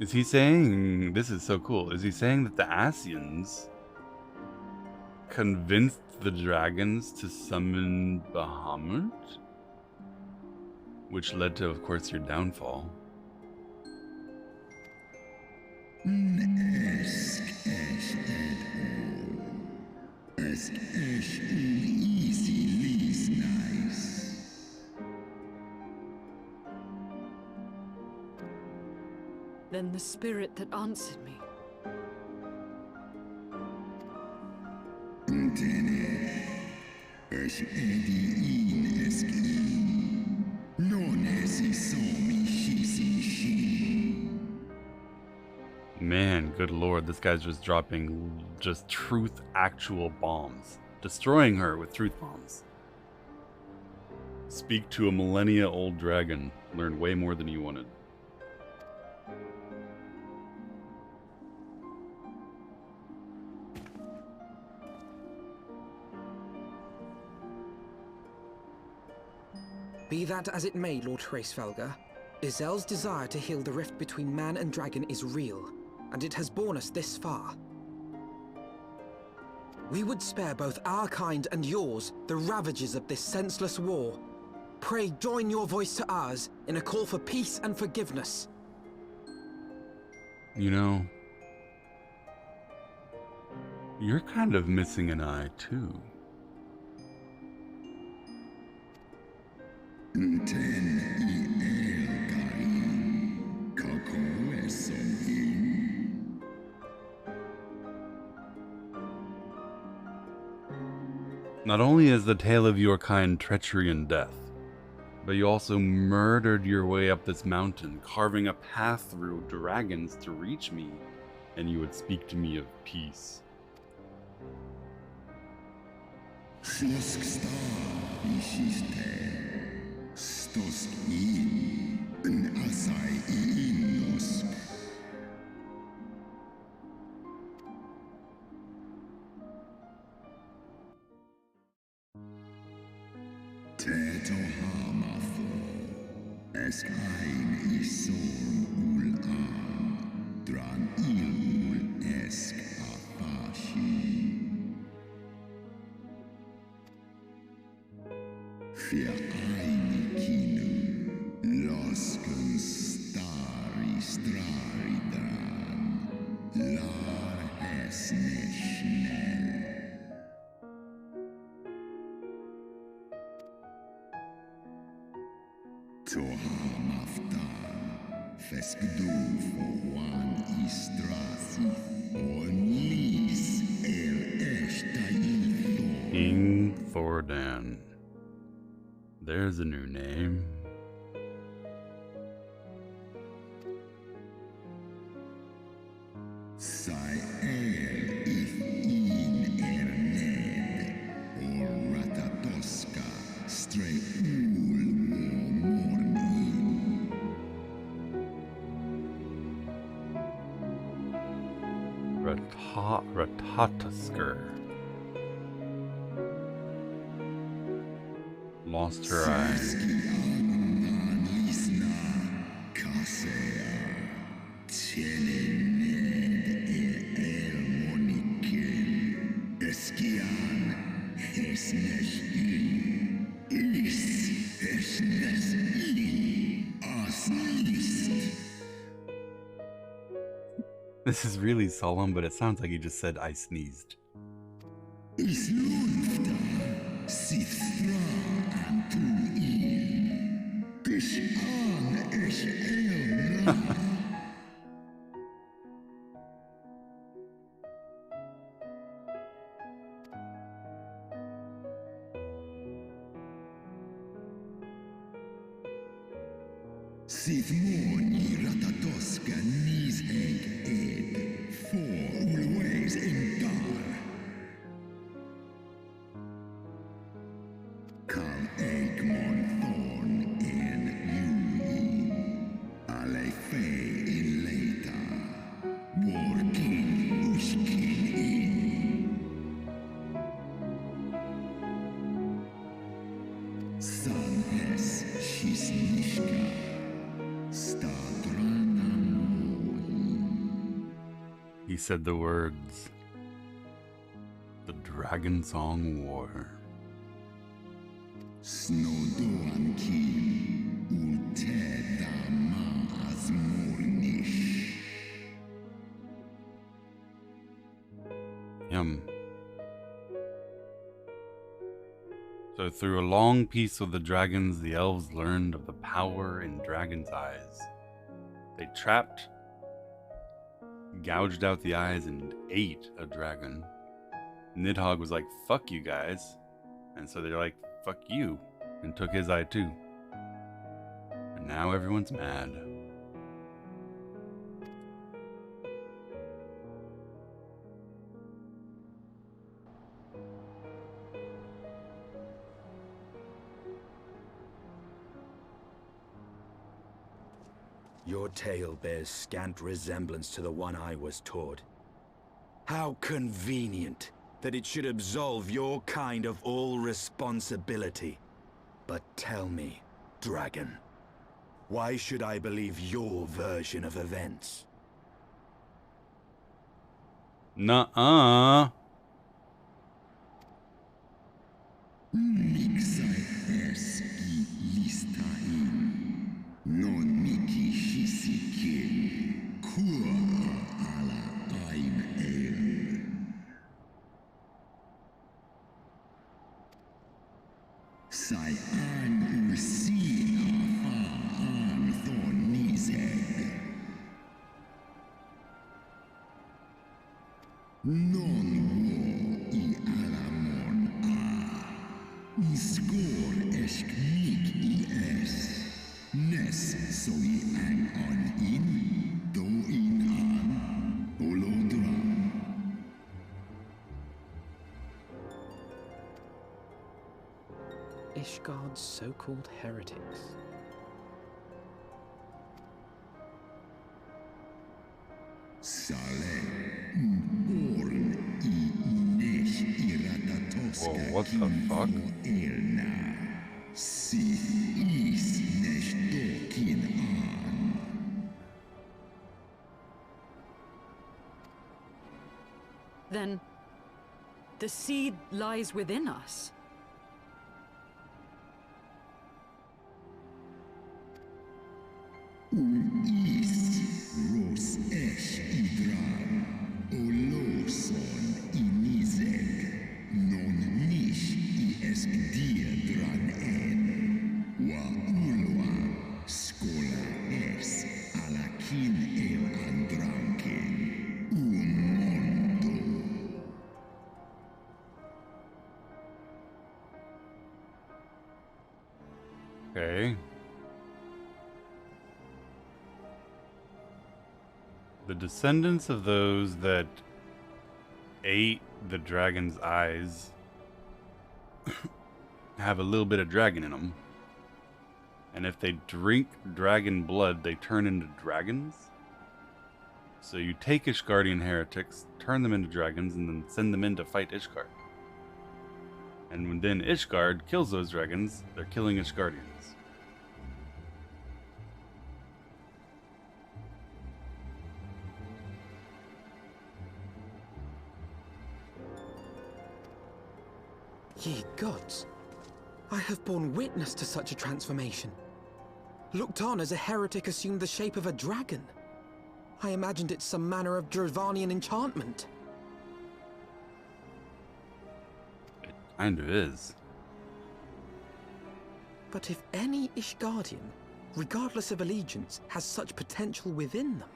Is he saying, this is so cool, is he saying that the Asians convinced the dragons to summon Bahamut? Which led to, of course, your downfall. Then the spirit that answered me. Man, good lord, this guy's just dropping just truth actual bombs. Destroying her with truth bombs. Speak to a millennia old dragon. Learn way more than you wanted. Be that as it may, Lord Hraesvelgr, Izel's desire to heal the rift between man and dragon is real, and it has borne us this far. We would spare both our kind and yours the ravages of this senseless war. Pray join your voice to ours in a call for peace and forgiveness. You know, you're kind of missing an eye, too. Not only is the tale of your kind treachery and death, but you also murdered your way up this mountain, carving a path through dragons to reach me, and you would speak to me of peace. King Thordan. There's a new name. Ratatusker. Lost her eye. This is really solemn, but it sounds like he just said, I sneezed. He said the words, the Dragon Song War. Snowdoan ki uteda maas mornish. Yum. So through a long peace with the dragons, the elves learned of the power in dragons' eyes. They trapped, gouged out the eyes, and ate a dragon. Nidhogg was like, fuck you guys. And so they're like, fuck you. And took his eye too. And now everyone's mad. Your tale bears scant resemblance to the one I was taught. How convenient that it should absolve your kind of all responsibility. But tell me, dragon, why should I believe your version of events? Nuh-uh. Mixai eski listain. Non miki hisike. Kua ala aim el. Sai an usina fa an thon nizeg. Non wo I alamon a. Skor esknik I es. Nes so I an on in. Do in an. Olodram. Ishgard's so-called heretics. Sale. Born I nesh iratatoska. Whoa, what the fuck? Elna. Si is nesh dokin an. Then, the seed lies within us. Is ros esh idran. Oloson inizeg. Non nish I es diedran en. Wa ulwa skola es alakin el andranken. Mondo. Okay. The descendants of those that ate the dragon's eyes have a little bit of dragon in them. And if they drink dragon blood, they turn into dragons. So you take Ishgardian heretics, turn them into dragons, and then send them in to fight Ishgard. And when then Ishgard kills those dragons, they're killing Ishgardians. Ye gods, I have borne witness to such a transformation. Looked on as a heretic assumed the shape of a dragon. I imagined it some manner of Dravanian enchantment. It kind of is. But if any Ishgardian, regardless of allegiance, has such potential within them,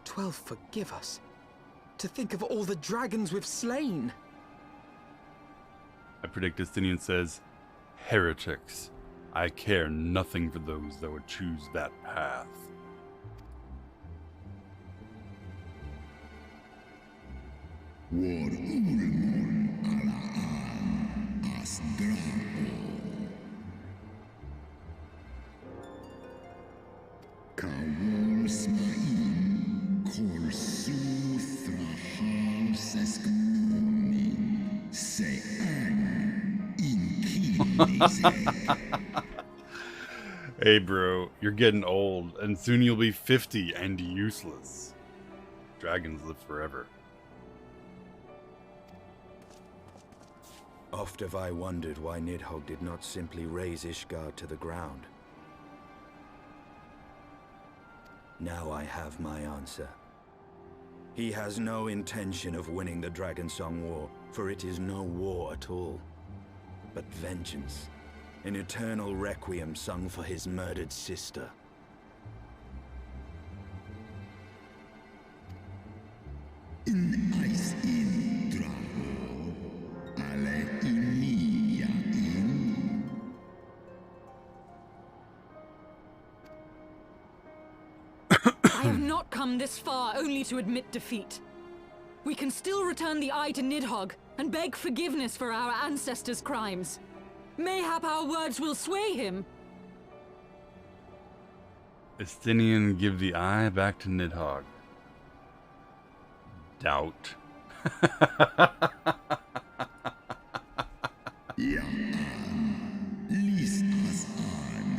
12 forgive us. To think of all the dragons we've slain! I predict Justinian says, heretics. I care nothing for those that would choose that path. War ulmon alaan as drao. Kawol smain kol su thrahal seskmoni se an in kinizek. Hey bro, you're getting old, and soon you'll be 50 and useless. Dragons live forever. Oft have I wondered why Nidhogg did not simply raze Ishgard to the ground. Now I have my answer. He has no intention of winning the Dragonsong War, for it is no war at all, but vengeance. An eternal requiem sung for his murdered sister. In Ice in Draho, ale Inia in. I have not come this far only to admit defeat. We can still return the eye to Nidhogg and beg forgiveness for our ancestors' crimes. Mayhap our words will sway him. Estinian give the eye back to Nidhogg. Doubt. Ja an, lies as an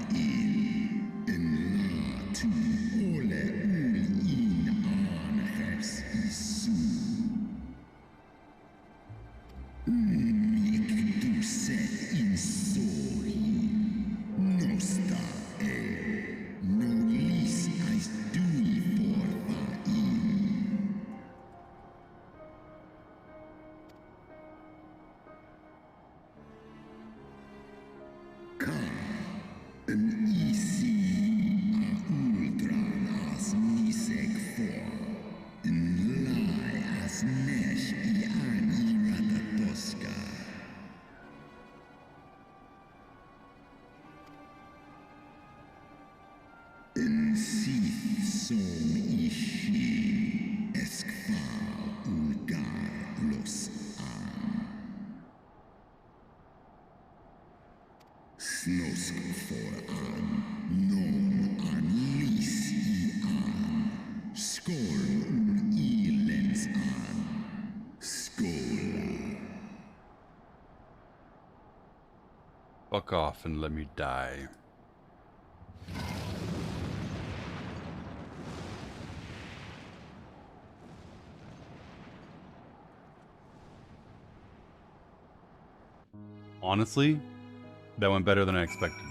in la tu ole ul in an hers isu. Unik du set in sori, nosta no lis as dui forva in. Een isi a ultran as nisek for. Een lai as nesh I an iratatoska. Een sith som ishi eskfa ulgar los an. Snosk for an, non an lis I an. Skål ilens an. Skål. Fuck off and let me die. Honestly, that went better than I expected.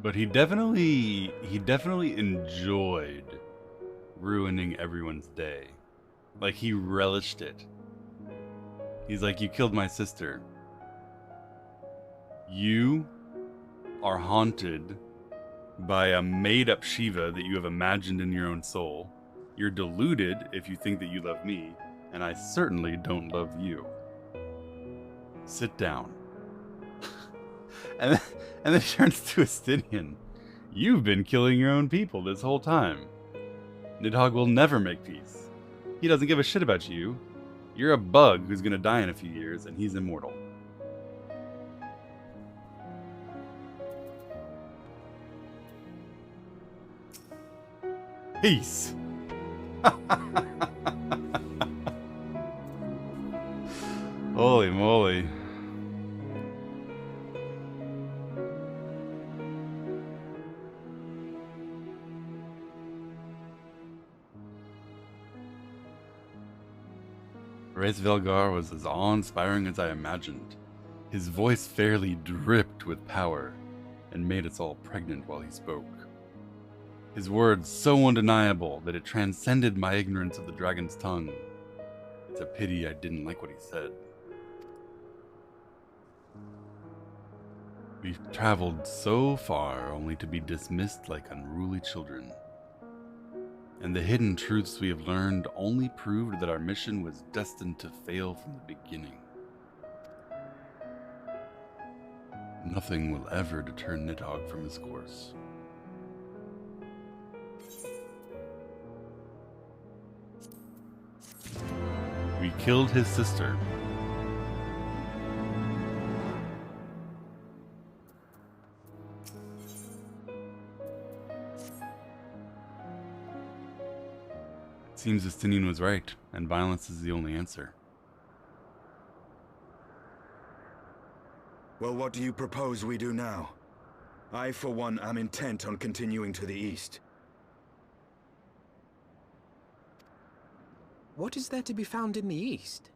But he definitely enjoyed ruining everyone's day. Like, he relished it. He's like, you killed my sister. You are haunted by a made-up Shiva that you have imagined in your own soul. You're deluded if you think that you love me, and I certainly don't love you. Sit down. and then he turns to Estinian. You've been killing your own people this whole time. Nidhogg will never make peace. He doesn't give a shit about you. You're a bug who's gonna die in a few years, and he's immortal. Peace. Holy moly. Race Velgar was as awe-inspiring as I imagined. His voice fairly dripped with power and made us all pregnant while he spoke. His words so undeniable that it transcended my ignorance of the dragon's tongue. It's a pity I didn't like what he said. We've traveled so far only to be dismissed like unruly children. And the hidden truths we have learned only proved that our mission was destined to fail from the beginning. Nothing will ever deter Nidhogg from his course. We killed his sister. It seems Estinian was right, and violence is the only answer. Well, what do you propose we do now? I, for one, am intent on continuing to the east. What is there to be found in the east?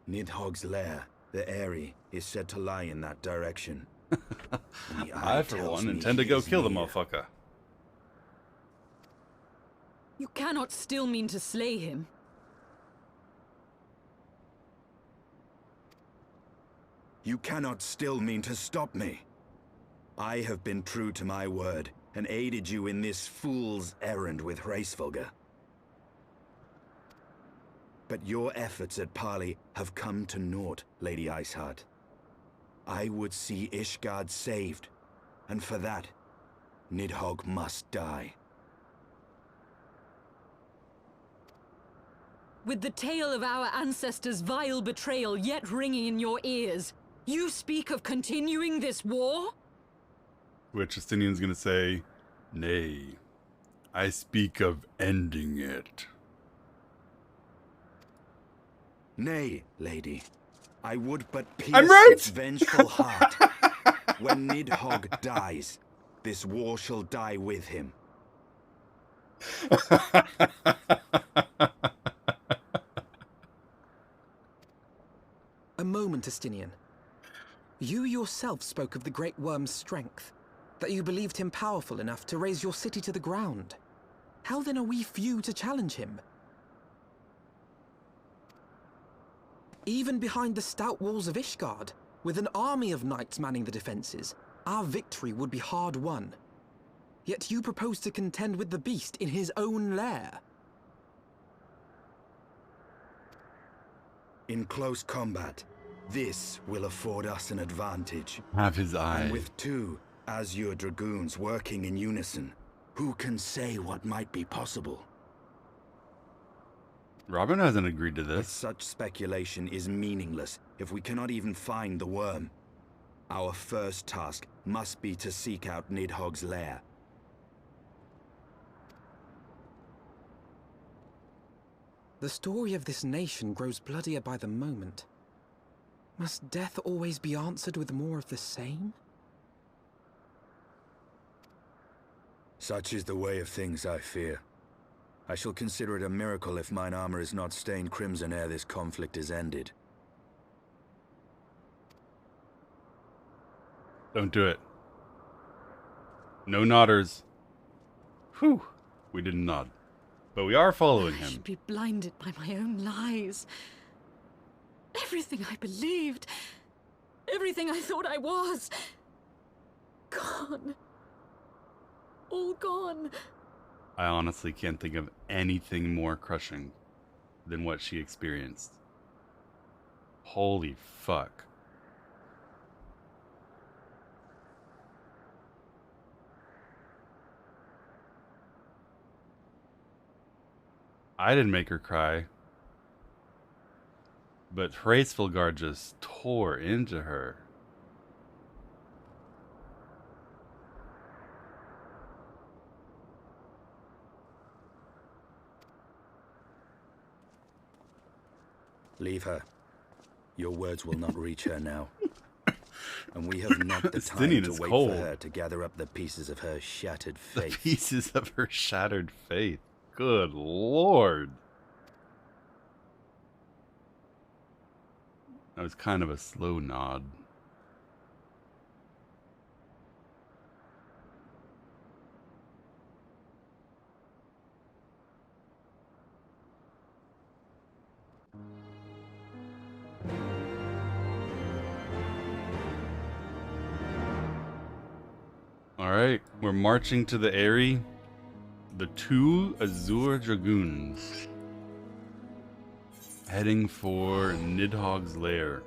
Nidhogg's lair, the Eyrie, is said to lie in that direction. I, for one, intend to go kill the motherfucker. You cannot still mean to slay him. You cannot still mean to stop me. I have been true to my word, and aided you in this fool's errand with Hraesvelgr. But your efforts at parley have come to naught, Lady Iceheart. I would see Ishgard saved, and for that, Nidhogg must die. With the tale of our ancestors' vile betrayal yet ringing in your ears, you speak of continuing this war? Which Justinian's gonna say, nay, I speak of ending it. Nay, lady. I would but pierce I'm right! its vengeful heart. When Nidhogg dies, this war shall die with him. A moment, Justinian. You yourself spoke of the Great Worm's strength, that you believed him powerful enough to raise your city to the ground. How then are we few to challenge him? Even behind the stout walls of Ishgard, with an army of knights manning the defenses, our victory would be hard won. Yet you propose to contend with the beast in his own lair. In close combat, this will afford us an advantage. Have his eye. And with two Azure Dragoons working in unison, who can say what might be possible? Robin hasn't agreed to But this. such speculation is meaningless if we cannot even find the worm. Our first task must be to seek out Nidhogg's lair. The story of this nation grows bloodier by the moment. Must death always be answered with more of the same? Such is the way of things, I fear. I shall consider it a miracle if mine armor is not stained crimson ere this conflict is ended. Don't do it. No nodders. Whew. We didn't nod. But we are following I him. should be blinded by my own lies. Everything I believed, everything I thought I was, gone. All gone. I honestly can't think of anything more crushing than what she experienced. Holy fuck. I didn't make her cry. But Hraesvelgr just tore into her. Leave her. Your words will not reach her now. And we have not the time Justinian to is wait cold. for her to gather up the pieces of her shattered The faith. pieces of her shattered faith. Good lord. That was kind of a slow nod. Alright, we're marching to the Eyrie. The two Azure Dragoons. Heading for Nidhogg's lair.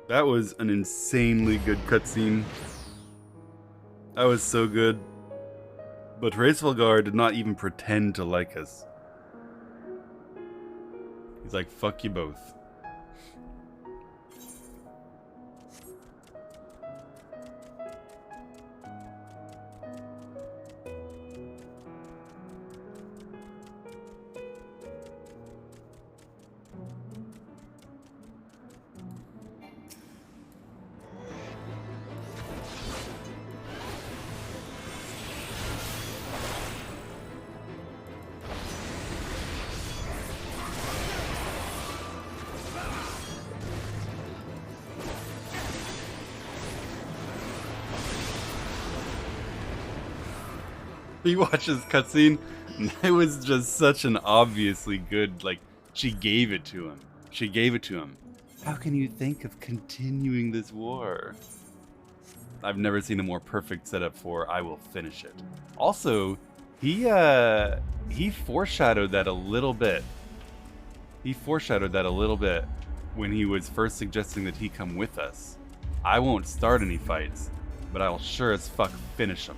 That was an insanely good cutscene. That was so good. But Hraesvelgr did not even pretend to like us. He's like, fuck you both. You watch this cutscene, and it was just such an obviously good, like, she gave it to him. She gave it to him. How can you think of continuing this war? I've never seen a more perfect setup for I will finish it. Also, he foreshadowed that a little bit. He foreshadowed that a little bit when he was first suggesting that he come with us. I won't start any fights, but I'll sure as fuck finish them.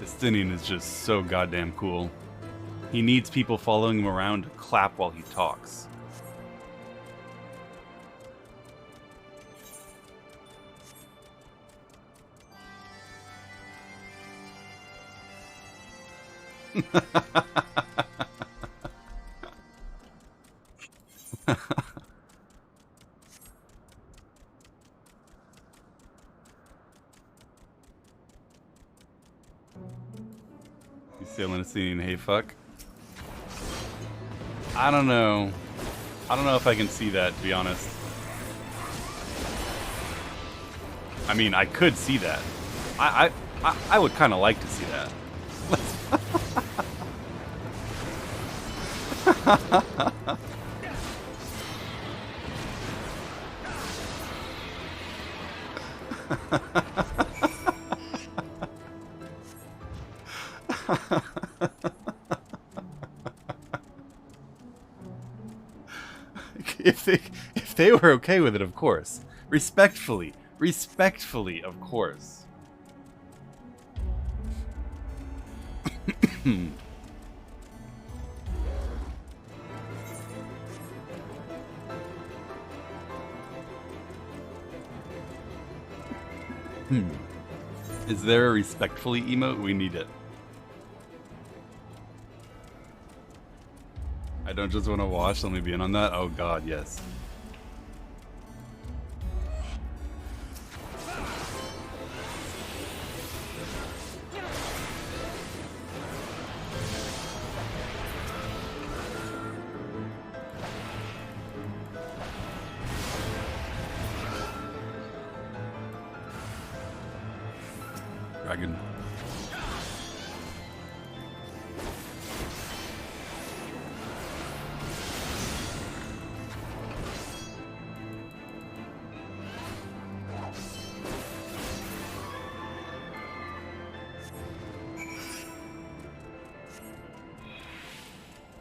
Justinian is just so goddamn cool. He needs people following him around to clap while he talks. You sailing a scene, hey fuck? I don't know. I don't know if I can see that, to be honest. I mean, I could see that. I would kind of like to see that. If they were okay with it, of course. Respectfully, of course. Is there a respectfully emote? We need it. I don't just want to watch, let me be in on that. Oh god, yes. Dragon.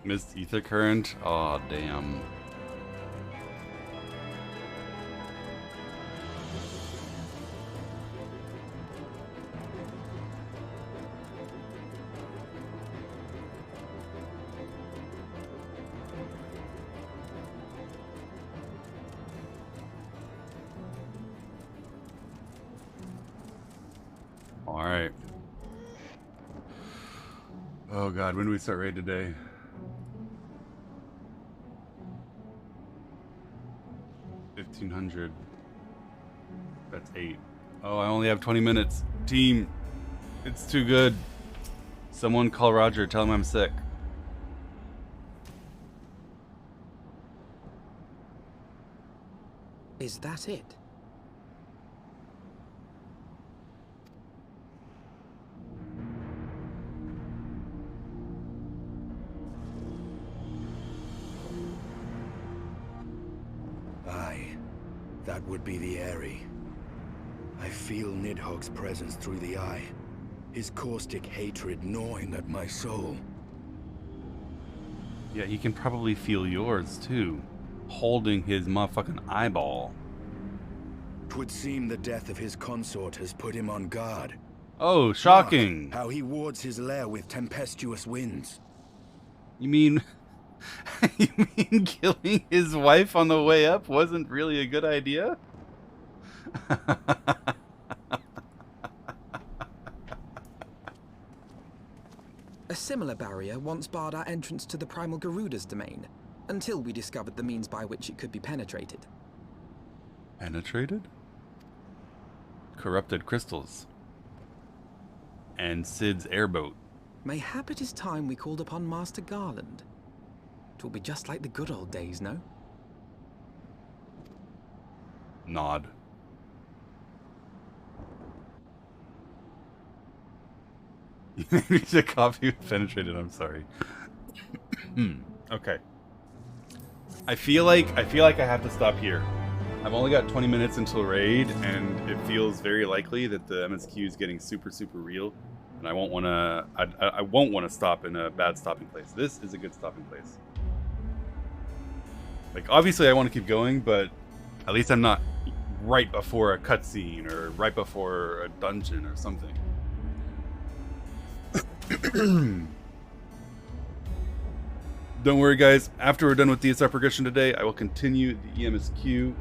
Missed ether current? Aw, damn. Alright. Oh god, when do we start raid today? 1500. That's 8. Oh, I only have 20 minutes. Team, it's too good. Someone call Roger, tell him I'm sick. Is that it? Aye, that would be the Airy. I feel Nidhogg's presence through the eye, his caustic hatred gnawing at my soul. Yeah, he can probably feel yours too, holding his motherfucking eyeball. 'Twould seem the death of his consort has put him on guard. Oh, shocking! Mark how he wards his lair with tempestuous winds. You mean... you mean killing his wife on the way up wasn't really a good idea? A similar barrier once barred our entrance to the Primal Garuda's domain, until we discovered the means by which it could be penetrated. Penetrated? Corrupted crystals. And Sid's airboat. Mayhap it is time we called upon Master Garland. It will be just like the good old days, no? Nod. You made me the coffee penetrated, I'm sorry. Okay. I feel like I have to stop here. I've only got 20 minutes until raid, and it feels very likely that the MSQ is getting super real, and I won't want to. I won't want to stop in a bad stopping place. This is a good stopping place. Like, obviously, I want to keep going, but at least I'm not right before a cutscene or right before a dungeon or something. Don't worry, guys. After we're done with DSR progression today, I will continue the EMSQ.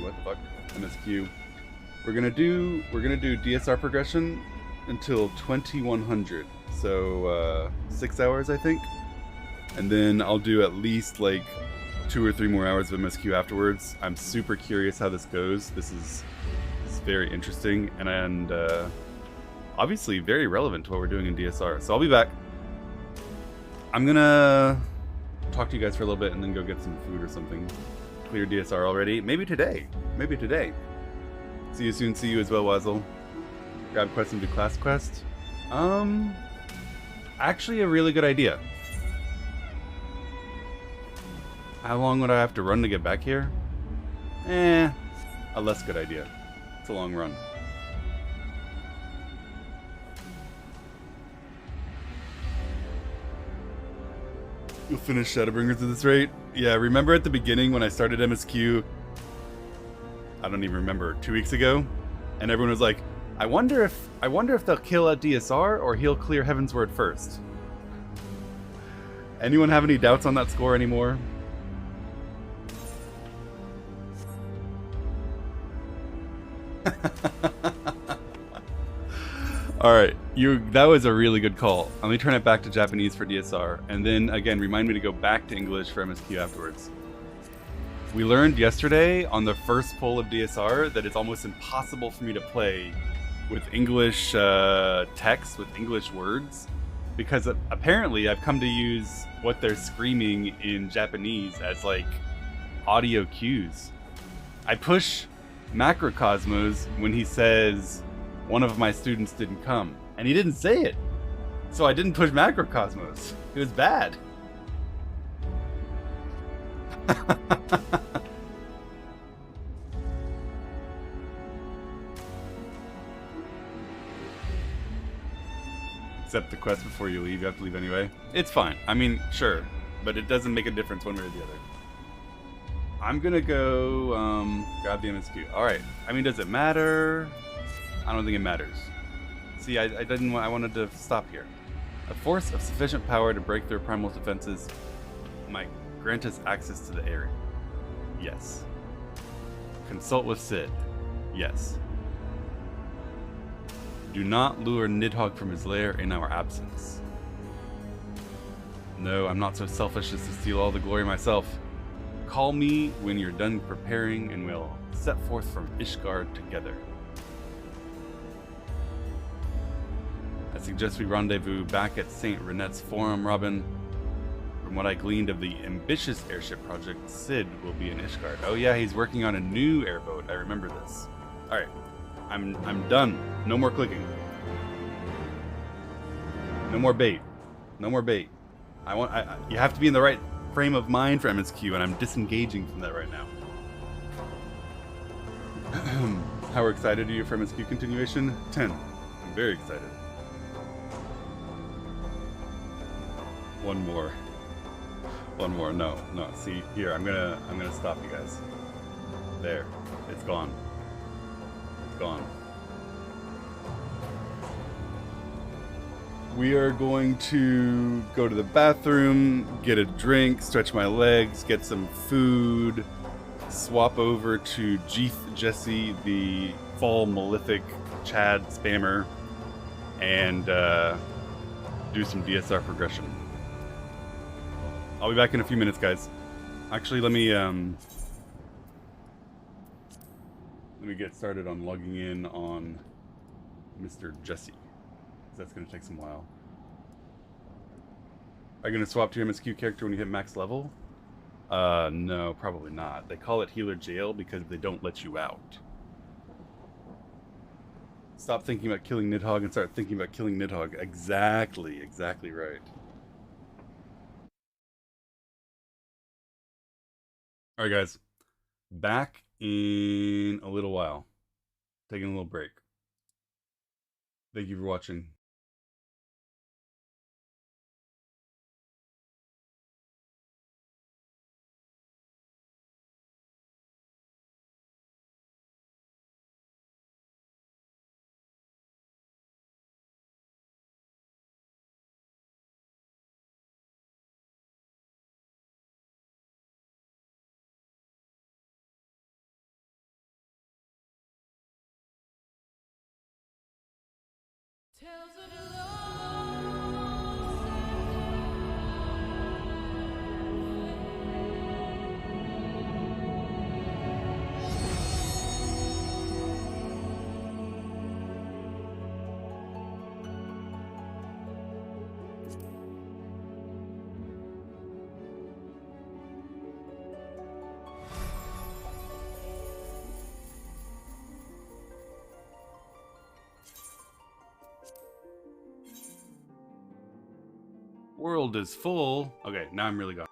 What the fuck? MSQ. We're gonna do DSR progression until 2100. So 6 hours, I think, and then I'll do at least like 2 or 3 more hours of MSQ afterwards. I'm super curious how this goes. This is very interesting and obviously very relevant to what we're doing in DSR. So I'll be back. I'm gonna talk to you guys for a little bit and then go get some food or something. Clear DSR already. Maybe today. Maybe today. See you soon. See you as well, Wazzle. Grab quest and do class quest. Actually a really good idea. How long would I have to run to get back here? A less good idea. It's a long run. You'll finish Shadowbringers at this rate? Yeah, remember at the beginning when I started MSQ, I don't even remember, 2 weeks ago? And everyone was like, I wonder if they'll kill at DSR or he'll clear Heavensward first. Anyone have any doubts on that score anymore? Alright, that was a really good call. Let me turn it back to Japanese for DSR, and then again, remind me to go back to English for MSQ afterwards. We learned yesterday on the first poll of DSR that it's almost impossible for me to play with English text, with English words, because apparently I've come to use what they're screaming in Japanese as like audio cues. I push Macrocosmos when he says one of my students didn't come, and he didn't say it, so I didn't push Macrocosmos. It was bad. Accept the quest before you leave. You have to leave anyway. It's fine. I mean, sure, but it doesn't make a difference one way or the other. I'm gonna go grab the MSQ. Alright. I mean, does it matter? I don't think it matters. See, I wanted to stop here. A force of sufficient power to break through Primal's defenses might grant us access to the area. Yes. Consult with Sid. Yes. Do not lure Nidhogg from his lair in our absence. No, I'm not so selfish as to steal all the glory myself. Call me when you're done preparing and we'll set forth from Ishgard together. I suggest we rendezvous back at St. Renette's Forum, Robin. From what I gleaned of the ambitious airship project, Sid will be in Ishgard. Oh yeah, he's working on a new airboat. I remember this. Alright. I'm done. No more clicking. No more bait. No more bait. You have to be in the right frame of mind for MSQ, and I'm disengaging from that right now. How excited are you for MSQ continuation? 10. I'm very excited. One more. One more. No. See, here, I'm gonna stop you guys. There. It's gone. It's gone. We are going to go to the bathroom, get a drink, stretch my legs, get some food, swap over to Jesse, the fall malefic Chad spammer, and do some DSR progression. I'll be back in a few minutes, guys. Actually, let me get started on logging in on Mr. Jesse. That's going to take some while. Are you going to swap to your MSQ character when you hit max level? No, probably not. They call it healer jail because they don't let you out. Stop thinking about killing Nidhogg and start thinking about killing Nidhogg. Exactly right. Alright guys, back in a little while. Taking a little break. Thank you for watching. World is full. Okay, now I'm really gone.